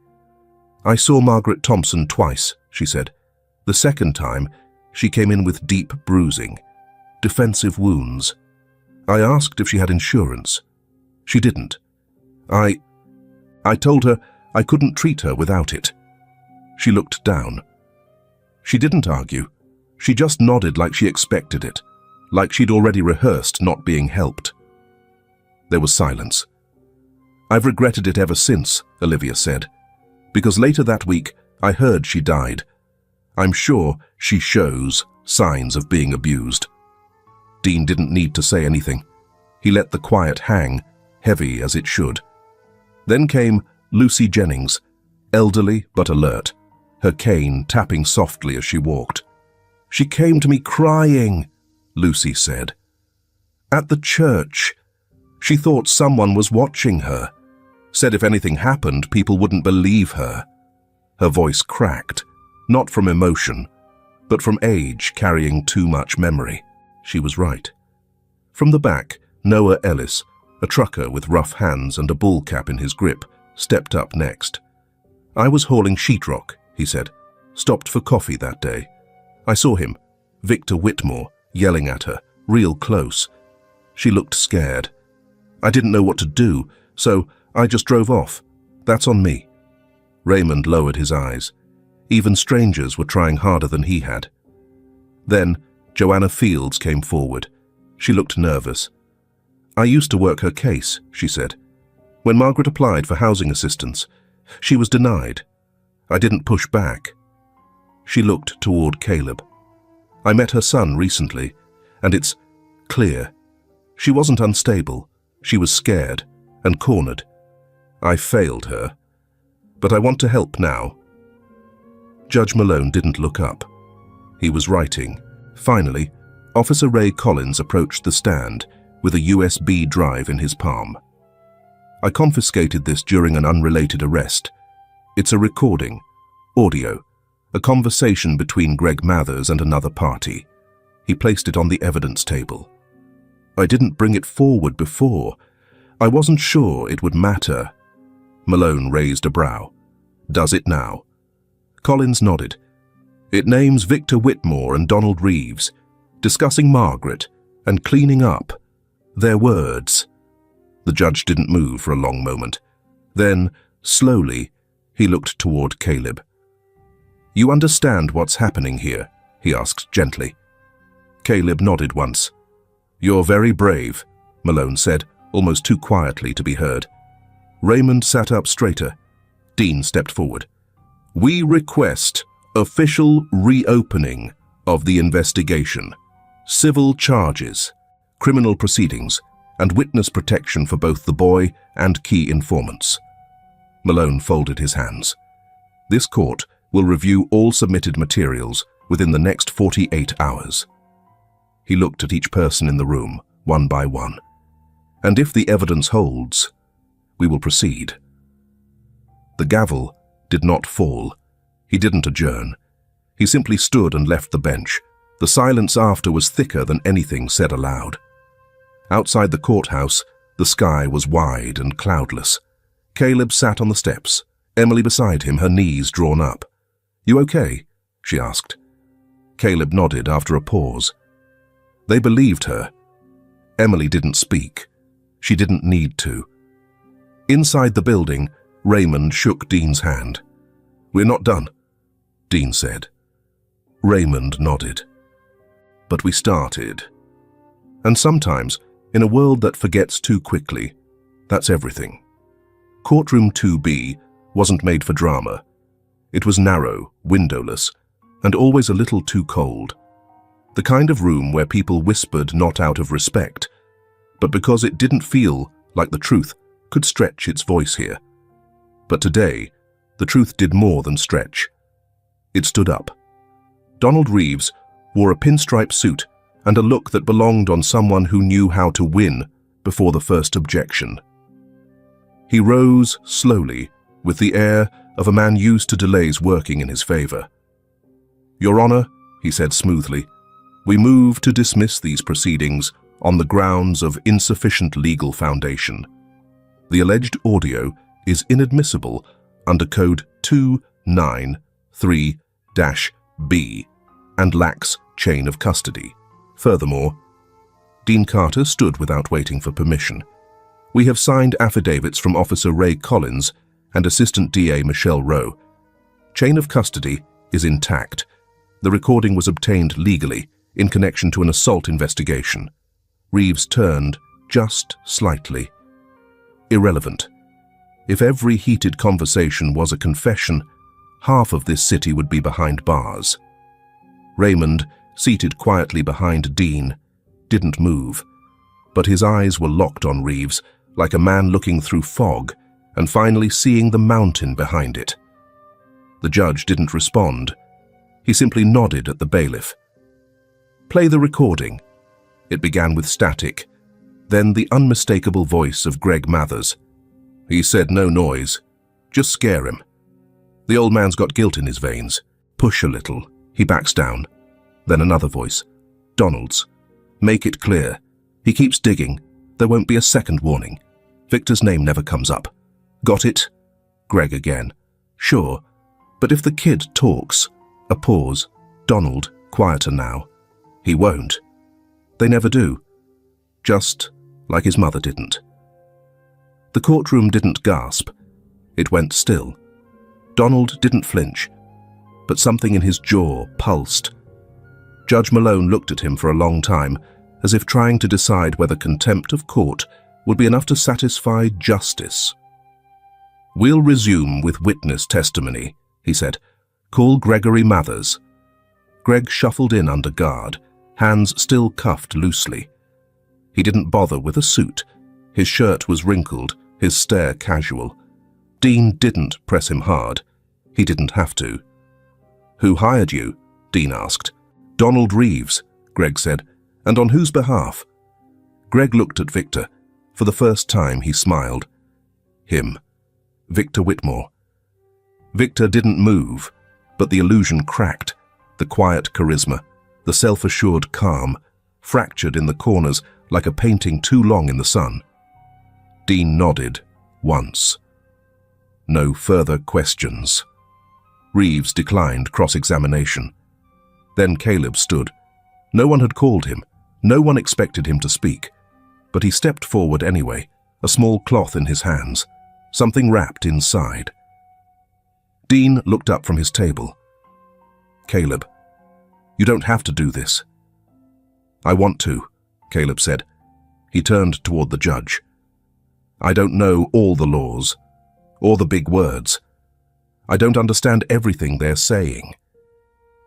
I saw Margaret Thompson twice, she said. The second time, she came in with deep bruising, defensive wounds. I asked if she had insurance. She didn't. I told her I couldn't treat her without it. She looked down. She didn't argue. She just nodded like she expected it, like she'd already rehearsed not being helped. There was silence. I've regretted it ever since, Olivia said, because later that week I heard she died. I'm sure she shows signs of being abused. Dean didn't need to say anything. He let the quiet hang, heavy as it should. Then came Lucy Jennings, elderly but alert, her cane tapping softly as she walked. She came to me crying, Lucy said. At the church. She thought someone was watching her. Said if anything happened, people wouldn't believe her. Her voice cracked, not from emotion, but from age carrying too much memory. She was right. From the back, Noah Ellis, a trucker with rough hands and a bull cap in his grip, stepped up next. I was hauling sheetrock, he said. Stopped for coffee that day. I saw him, Victor Whitmore, yelling at her, real close. She looked scared. I didn't know what to do, so I just drove off. That's on me. Raymond lowered his eyes. Even strangers were trying harder than he had. Then Joanna Fields came forward. She looked nervous. I used to work her case, she said. When Margaret applied for housing assistance, she was denied. I didn't push back. She looked toward Caleb. I met her son recently, and it's clear. She wasn't unstable. She was scared and cornered. I failed her, but I want to help now. Judge Malone didn't look up. He was writing. Finally, Officer Ray Collins approached the stand with a USB drive in his palm. I confiscated this during an unrelated arrest. It's a recording, audio, a conversation between Greg Mathers and another party. He placed it on the evidence table. I didn't bring it forward before. I wasn't sure it would matter. Malone raised a brow. Does it now? Collins nodded. It names Victor Whitmore and Donald Reeves, discussing Margaret and cleaning up. Their words. The judge didn't move for a long moment. Then, slowly, he looked toward Caleb. You understand what's happening here? He asked gently. Caleb nodded once. You're very brave, Malone said, almost too quietly to be heard. Raymond sat up straighter. Dean stepped forward. We request official reopening of the investigation, civil charges, criminal proceedings, and witness protection for both the boy and key informants. Malone folded his hands. This court will review all submitted materials within the next 48 hours. He looked at each person in the room, one by one. And if the evidence holds, we will proceed. The gavel did not fall. He didn't adjourn. He simply stood and left the bench. The silence after was thicker than anything said aloud. Outside the courthouse, the sky was wide and cloudless. Caleb sat on the steps, Emily beside him, her knees drawn up. You okay? She asked. Caleb nodded after a pause. They believed her. Emily didn't speak. She didn't need to. Inside the building, Raymond shook Dean's hand. "We're not done," Dean said. Raymond nodded. "But we started." And sometimes, in a world that forgets too quickly, that's everything. Courtroom 2B wasn't made for drama. It was narrow, windowless, and always a little too cold. The kind of room where people whispered not out of respect, but because it didn't feel like the truth could stretch its voice here. But today, the truth did more than stretch. It stood up. Donald Reeves wore a pinstripe suit and a look that belonged on someone who knew how to win before the first objection. He rose slowly, with the air of a man used to delays working in his favor. "Your Honor," he said smoothly, "we move to dismiss these proceedings on the grounds of insufficient legal foundation. The alleged audio is inadmissible under Code 293-B and lacks chain of custody. Furthermore," Dean Carter stood without waiting for permission, "we have signed affidavits from Officer Ray Collins and Assistant DA Michelle Rowe. Chain of custody is intact. The recording was obtained legally in connection to an assault investigation." Reeves turned just slightly. "Irrelevant. If every heated conversation was a confession, half of this city would be behind bars." Raymond, seated quietly behind Dean, didn't move, but his eyes were locked on Reeves like a man looking through fog and finally seeing the mountain behind it. The judge didn't respond. He simply nodded at the bailiff. "Play the recording." It began with static, then the unmistakable voice of Greg Mathers. "He said no noise. Just scare him. The old man's got guilt in his veins. Push a little. He backs down." Then another voice. "Donald's. Make it clear. He keeps digging. There won't be a second warning. Victor's name never comes up. Got it?" Greg again. "Sure. But if the kid talks..." A pause. "Donald, quieter now." "He won't. They never do. Just like his mother didn't." The courtroom didn't gasp. It went still. Donald didn't flinch, but something in his jaw pulsed. Judge Malone looked at him for a long time, as if trying to decide whether contempt of court would be enough to satisfy justice. "We'll resume with witness testimony," he said. "Call Gregory Mathers." Greg shuffled in under guard, hands still cuffed loosely. He didn't bother with a suit. His shirt was wrinkled, his stare casual. Dean didn't press him hard. He didn't have to. "Who hired you?" Dean asked. "Donald Reeves," Greg said. "And on whose behalf?" Greg looked at Victor. For the first time, he smiled. Him. Victor Whitmore. Victor didn't move, but the illusion cracked. The quiet charisma, the self-assured calm, fractured in the corners like a painting too long in the sun. Dean nodded once. No further questions. Reeves declined cross-examination. Then Caleb stood. No one had called him. No one expected him to speak. But he stepped forward anyway, a small cloth in his hands, something wrapped inside. Dean looked up from his table. "Caleb, you don't have to do this." "I want to," Caleb said. He turned toward the judge. "I don't know all the laws, or the big words. I don't understand everything they're saying."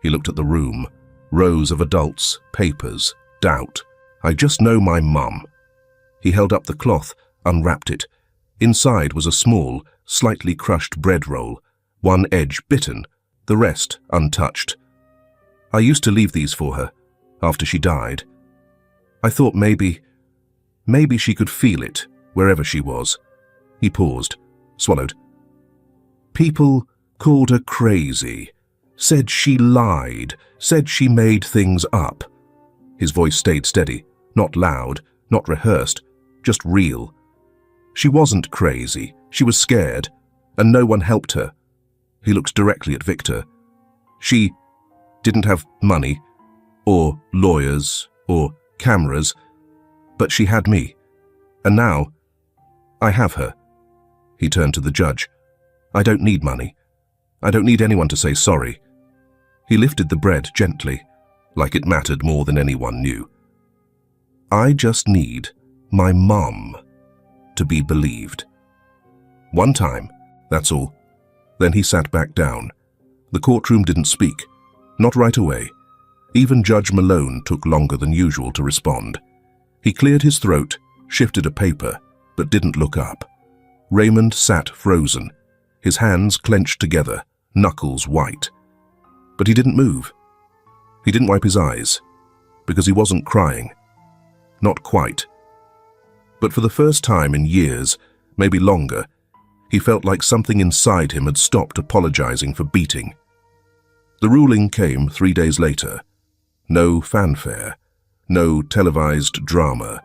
He looked at the room, rows of adults, papers, doubt. "I just know my mum." He held up the cloth, unwrapped it. Inside was a small, slightly crushed bread roll, one edge bitten, the rest untouched. "I used to leave these for her, after she died. I thought maybe she could feel it, wherever she was." He paused, swallowed. "People called her crazy, said she lied, said she made things up." His voice stayed steady, not loud, not rehearsed, just real. "She wasn't crazy, she was scared, and no one helped her." He looked directly at Victor. "She didn't have money, or lawyers, or cameras, but she had me. And now, I have her. He turned to the judge. I don't need money. I don't need anyone to say sorry. He lifted the bread gently, like it mattered more than anyone knew. I just need my mum to be believed. One time, that's all. Then he sat back down. The courtroom didn't speak, not right away. Even Judge Malone took longer than usual to respond. He cleared his throat, shifted a paper, but didn't look up. Raymond sat frozen, his hands clenched together, knuckles white. But he didn't move. He didn't wipe his eyes, because he wasn't crying. Not quite. But for the first time in years, maybe longer, he felt like something inside him had stopped apologizing for beating. The ruling came 3 days later. No fanfare, no televised drama,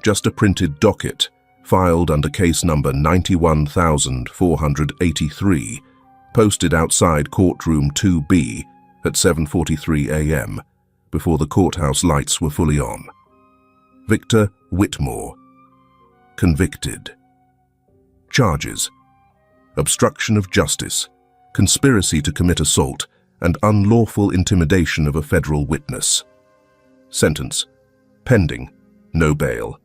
just a printed docket filed under case number 91,483, posted outside courtroom 2B at 7:43 a.m., before the courthouse lights were fully on. Victor Whitmore, convicted. Charges: obstruction of justice, conspiracy to commit assault, and unlawful intimidation of a federal witness. Sentence: pending, no bail.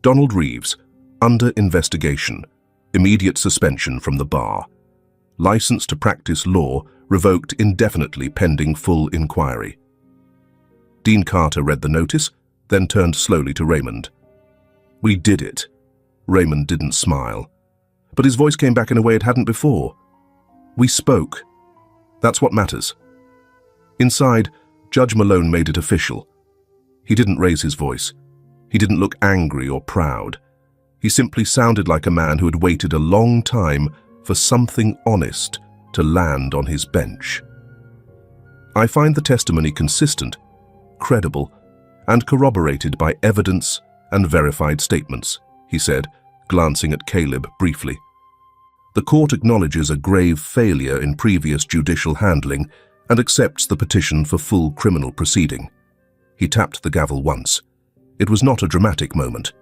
Donald Reeves, under investigation, immediate suspension from the bar. License to practice law revoked indefinitely pending full inquiry. Dean Carter read the notice, then turned slowly to Raymond. We did it. Raymond didn't smile, but his voice came back in a way it hadn't before. We spoke. That's what matters. Inside, Judge Malone made it official. He didn't raise his voice. He didn't look angry or proud. He simply sounded like a man who had waited a long time for something honest to land on his bench. I find the testimony consistent, credible, and corroborated by evidence and verified statements, he said, glancing at Caleb briefly. The court acknowledges a grave failure in previous judicial handling and accepts the petition for full criminal proceeding. He tapped the gavel once. It was not a dramatic moment,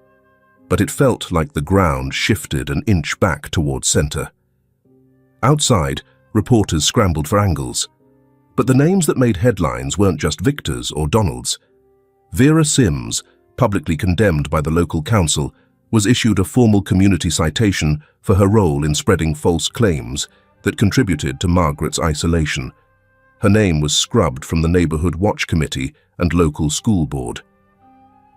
but it felt like the ground shifted an inch back towards center. Outside, reporters scrambled for angles. But the names that made headlines weren't just Victor's or Donald's. Vera Sims, publicly condemned by the local council, was issued a formal community citation for her role in spreading false claims that contributed to Margaret's isolation. Her name was scrubbed from the Neighborhood Watch Committee and local school board.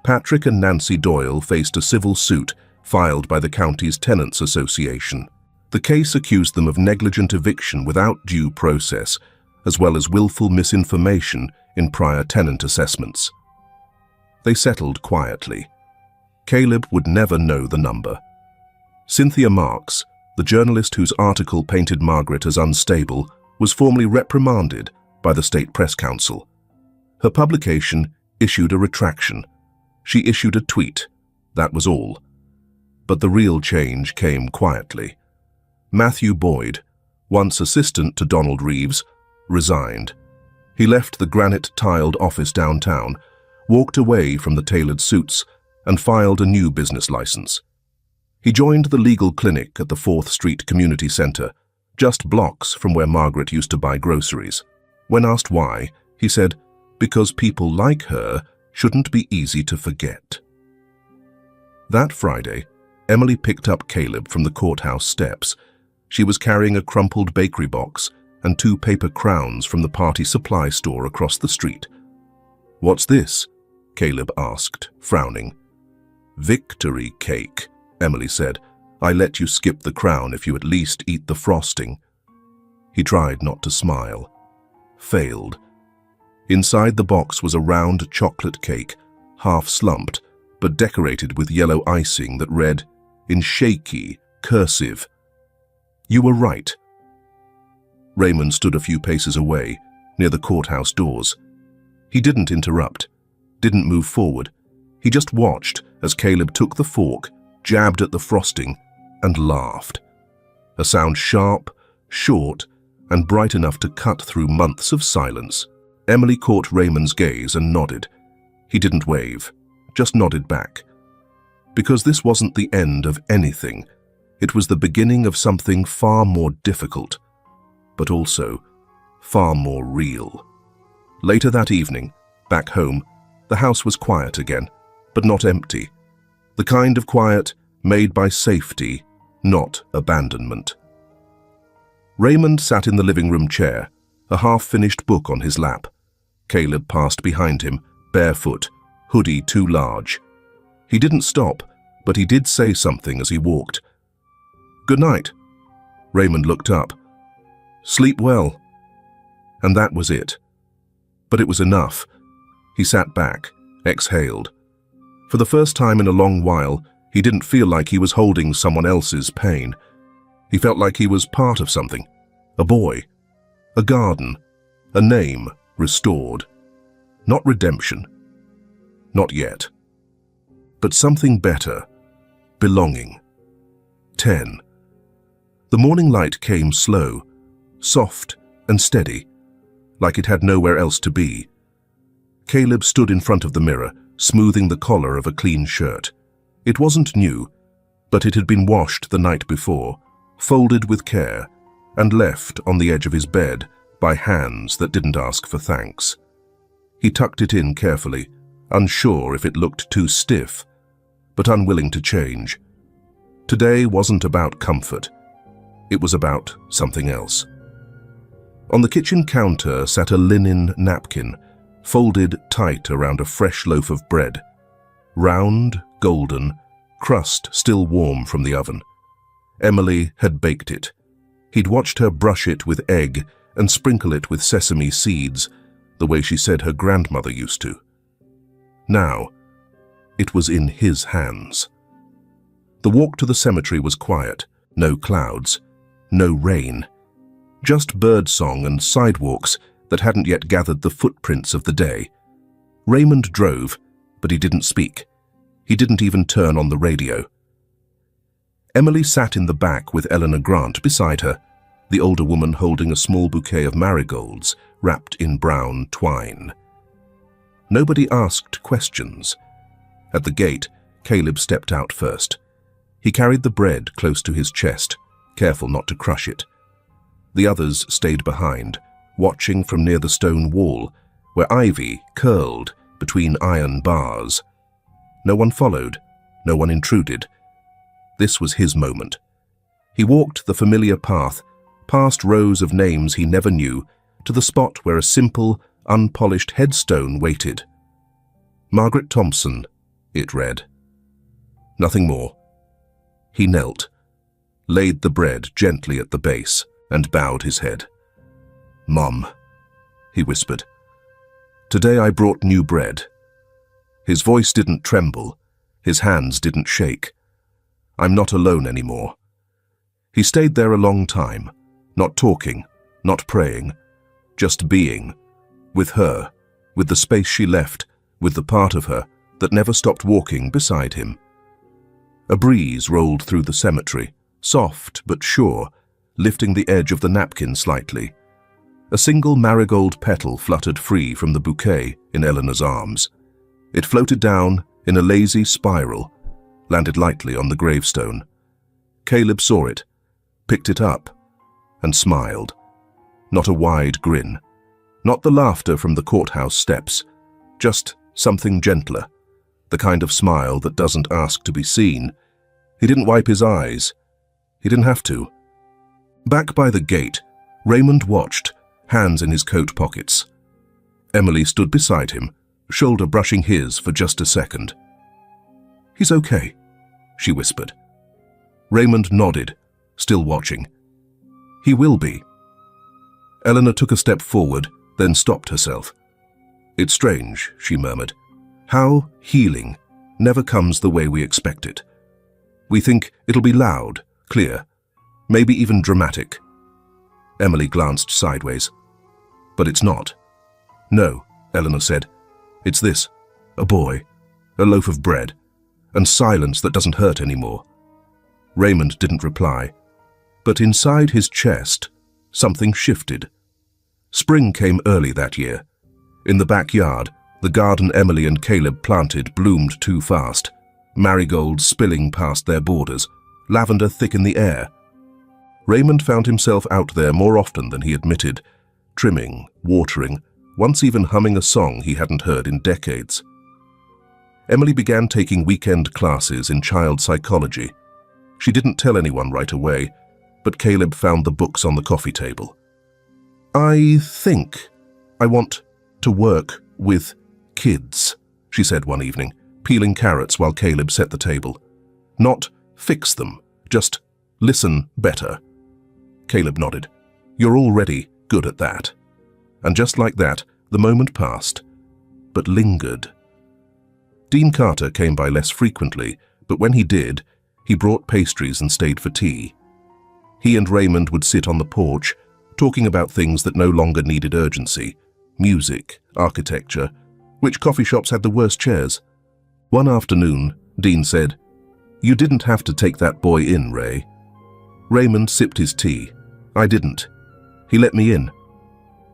Patrick and Nancy Doyle faced a civil suit filed by the county's Tenants Association. The case accused them of negligent eviction without due process, as well as willful misinformation in prior tenant assessments. They settled quietly. Caleb would never know the number. Cynthia Marks, the journalist whose article painted Margaret as unstable, was formally reprimanded by the State Press Council. Her publication issued a retraction. She issued a tweet. That was all. But the real change came quietly. Matthew Boyd, once assistant to Donald Reeves, resigned. He left the granite-tiled office downtown, walked away from the tailored suits, and filed a new business license. He joined the legal clinic at the 4th Street Community Center, just blocks from where Margaret used to buy groceries. When asked why, he said, because people like her shouldn't be easy to forget. That Friday, Emily picked up Caleb from the courthouse steps. She was carrying a crumpled bakery box and 2 paper crowns from the party supply store across the street. "What's this?" Caleb asked, frowning. "Victory cake," Emily said. "I let you skip the crown if you at least eat the frosting." He tried not to smile. Failed. Inside the box was a round chocolate cake, half slumped, but decorated with yellow icing that read, in shaky, cursive, "You were right." Raymond stood a few paces away, near the courthouse doors. He didn't interrupt, didn't move forward. He just watched as Caleb took the fork, jabbed at the frosting, and laughed. A sound sharp, short, and bright enough to cut through months of silence. Emily caught Raymond's gaze and nodded. He didn't wave, just nodded back. Because this wasn't the end of anything. It was the beginning of something far more difficult, but also far more real. Later that evening, back home, the house was quiet again, but not empty. The kind of quiet made by safety, not abandonment. Raymond sat in the living room chair, a half-finished book on his lap. Caleb passed behind him, barefoot, hoodie too large. He didn't stop, but he did say something as he walked. "Good night." Raymond looked up. "Sleep well." And that was it. But it was enough. He sat back, exhaled. For the first time in a long while, he didn't feel like he was holding someone else's pain. He felt like he was part of something. A boy. A garden. A name restored. Not redemption. Not yet. But something better. Belonging. 10. The morning light came slow, soft and steady, like it had nowhere else to be. Caleb stood in front of the mirror, smoothing the collar of a clean shirt. It wasn't new, but it had been washed the night before, folded with care, and left on the edge of his bed by hands that didn't ask for thanks. He tucked it in carefully, unsure if it looked too stiff, but unwilling to change. Today wasn't about comfort. It was about something else. On the kitchen counter sat a linen napkin, folded tight around a fresh loaf of bread. Round, golden, crust still warm from the oven. Emily had baked it. He'd watched her brush it with egg and sprinkle it with sesame seeds, the way she said her grandmother used to. Now, it was in his hands. The walk to the cemetery was quiet, no clouds, no rain, just birdsong and sidewalks that hadn't yet gathered the footprints of the day. Raymond drove, but he didn't speak. He didn't even turn on the radio. Emily sat in the back with Eleanor Grant beside her, the older woman holding a small bouquet of marigolds wrapped in brown twine. Nobody asked questions. At the gate, Caleb stepped out first. He carried the bread close to his chest, careful not to crush it. The others stayed behind, watching from near the stone wall, where ivy curled between iron bars. No one followed, no one intruded. This was his moment. He walked the familiar path, past rows of names he never knew, to the spot where a simple, unpolished headstone waited. Margaret Thompson, it read. Nothing more. He knelt, laid the bread gently at the base, and bowed his head. "Mum," he whispered. "Today I brought new bread." His voice didn't tremble, his hands didn't shake. "I'm not alone anymore." He stayed there a long time, not talking, not praying, just being, with her, with the space she left, with the part of her that never stopped walking beside him. A breeze rolled through the cemetery, soft but sure, lifting the edge of the napkin slightly. A single marigold petal fluttered free from the bouquet in Eleanor's arms. It floated down in a lazy spiral, landed lightly on the gravestone. Caleb saw it, picked it up, and smiled. Not a wide grin, not the laughter from the courthouse steps, just something gentler, the kind of smile that doesn't ask to be seen. He didn't wipe his eyes. He didn't have to. Back by the gate, Raymond watched, hands in his coat pockets. Emily stood beside him, shoulder brushing his for just a second. "He's okay," she whispered. Raymond nodded, still watching. "He will be." Eleanor took a step forward, then stopped herself. "It's strange," she murmured, "how healing never comes the way we expect it. We think it'll be loud, clear, maybe even dramatic." Emily glanced sideways. "But it's not." "No," Eleanor said. "It's this, a boy, a loaf of bread, and silence that doesn't hurt anymore." Raymond didn't reply, but inside his chest, something shifted. Spring came early that year. In the backyard, the garden Emily and Caleb planted bloomed too fast. marigolds spilling past their borders, lavender thick in the air. Raymond found himself out there more often than he admitted, trimming, watering, once even humming a song he hadn't heard in decades. Emily began taking weekend classes in child psychology. She didn't tell anyone right away, but Caleb found the books on the coffee table. "I think I want to work with kids," she said one evening, peeling carrots while Caleb set the table. "Not fix them, just listen better." Caleb nodded. "You're already good at that." And just like that, the moment passed, but lingered. Dean Carter came by less frequently, but when he did, he brought pastries and stayed for tea. He and Raymond would sit on the porch, talking about things that no longer needed urgency: music, architecture, which coffee shops had the worst chairs. One afternoon, Dean said, "You didn't have to take that boy in, Ray." Raymond sipped his tea. "I didn't. He let me in."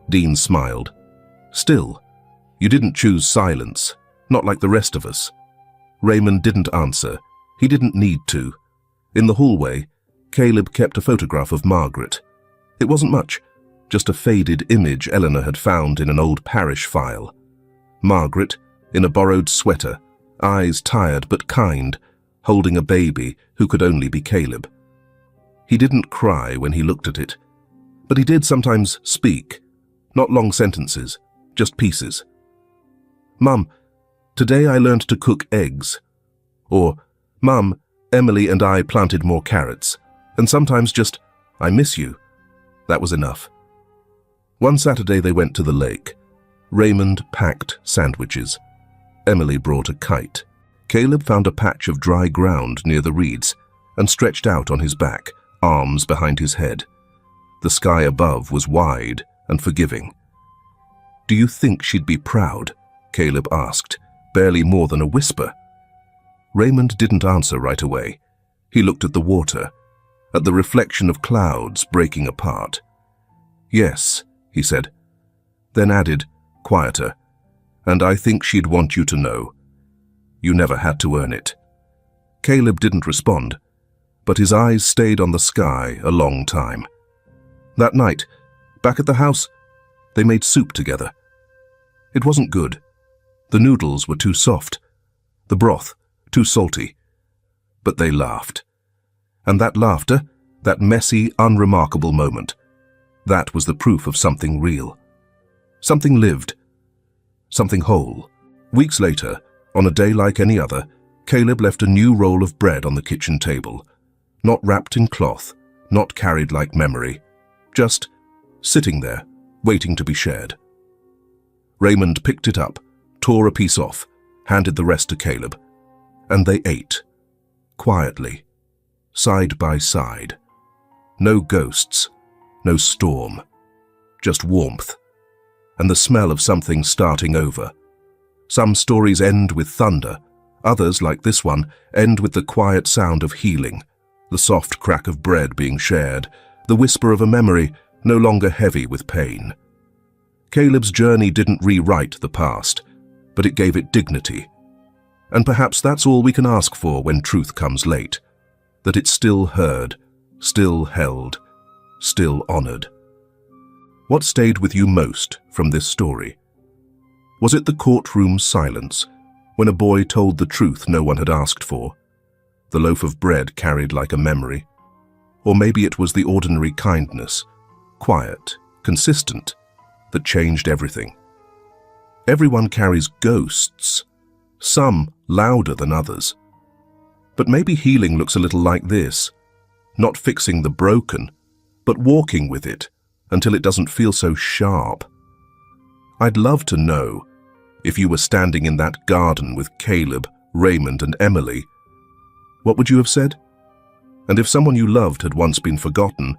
Dean smiled. "Still, you didn't choose silence, not like the rest of us." Raymond didn't answer. He didn't need to. In the hallway, Caleb kept a photograph of Margaret. It wasn't much, just a faded image Eleanor had found in an old parish file. Margaret, in a borrowed sweater, eyes tired but kind, holding a baby who could only be Caleb. He didn't cry when he looked at it, but he did sometimes speak, not long sentences, just pieces. "Mum, today I learned to cook eggs." Or, "Mum, Emily and I planted more carrots." And sometimes just, "I miss you." That was enough. One Saturday they went to the lake. Raymond packed sandwiches. Emily brought a kite. Caleb found a patch of dry ground near the reeds and stretched out on his back, arms behind his head. The sky above was wide and forgiving. "Do you think she'd be proud?" Caleb asked, barely more than a whisper. Raymond didn't answer right away. He looked at the water, at the reflection of clouds breaking apart. "Yes," he said, then added, quieter, "and I think she'd want you to know. You never had to earn it." Caleb didn't respond, but his eyes stayed on the sky a long time. That night, back at the house, they made soup together. It wasn't good. The noodles were too soft, the broth too salty, but they laughed. And that laughter, that messy, unremarkable moment, that was the proof of something real. Something lived. Something whole. Weeks later, on a day like any other, Caleb left a new roll of bread on the kitchen table, not wrapped in cloth, not carried like memory, just sitting there, waiting to be shared. Raymond picked it up, tore a piece off, handed the rest to Caleb, and they ate, quietly, side by side. No ghosts, no storm, just warmth, and the smell of something starting over. Some stories end with thunder, others, like this one, end with the quiet sound of healing, the soft crack of bread being shared, the whisper of a memory no longer heavy with pain. Caleb's journey didn't rewrite the past, but it gave it dignity. And perhaps that's all we can ask for when truth comes late, that it's still heard, still held, still honored. What stayed with you most from this story? Was it the courtroom silence, when a boy told the truth no one had asked for? The loaf of bread carried like a memory? Or maybe it was the ordinary kindness, quiet, consistent, that changed everything. Everyone carries ghosts, some louder than others. But maybe healing looks a little like this, not fixing the broken, but walking with it until it doesn't feel so sharp. I'd love to know, if you were standing in that garden with Caleb, Raymond, and Emily, what would you have said? And if someone you loved had once been forgotten,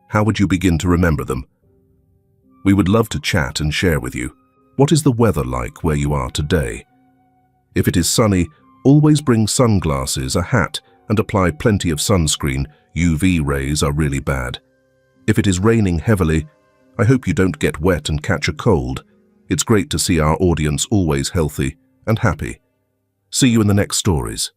how would you begin to remember them? We would love to chat and share with you. What is the weather like where you are today? If it is sunny, always bring sunglasses, a hat, and apply plenty of sunscreen. UV rays are really bad. If it is raining heavily, I hope you don't get wet and catch a cold. It's great to see our audience always healthy and happy. See you in the next stories.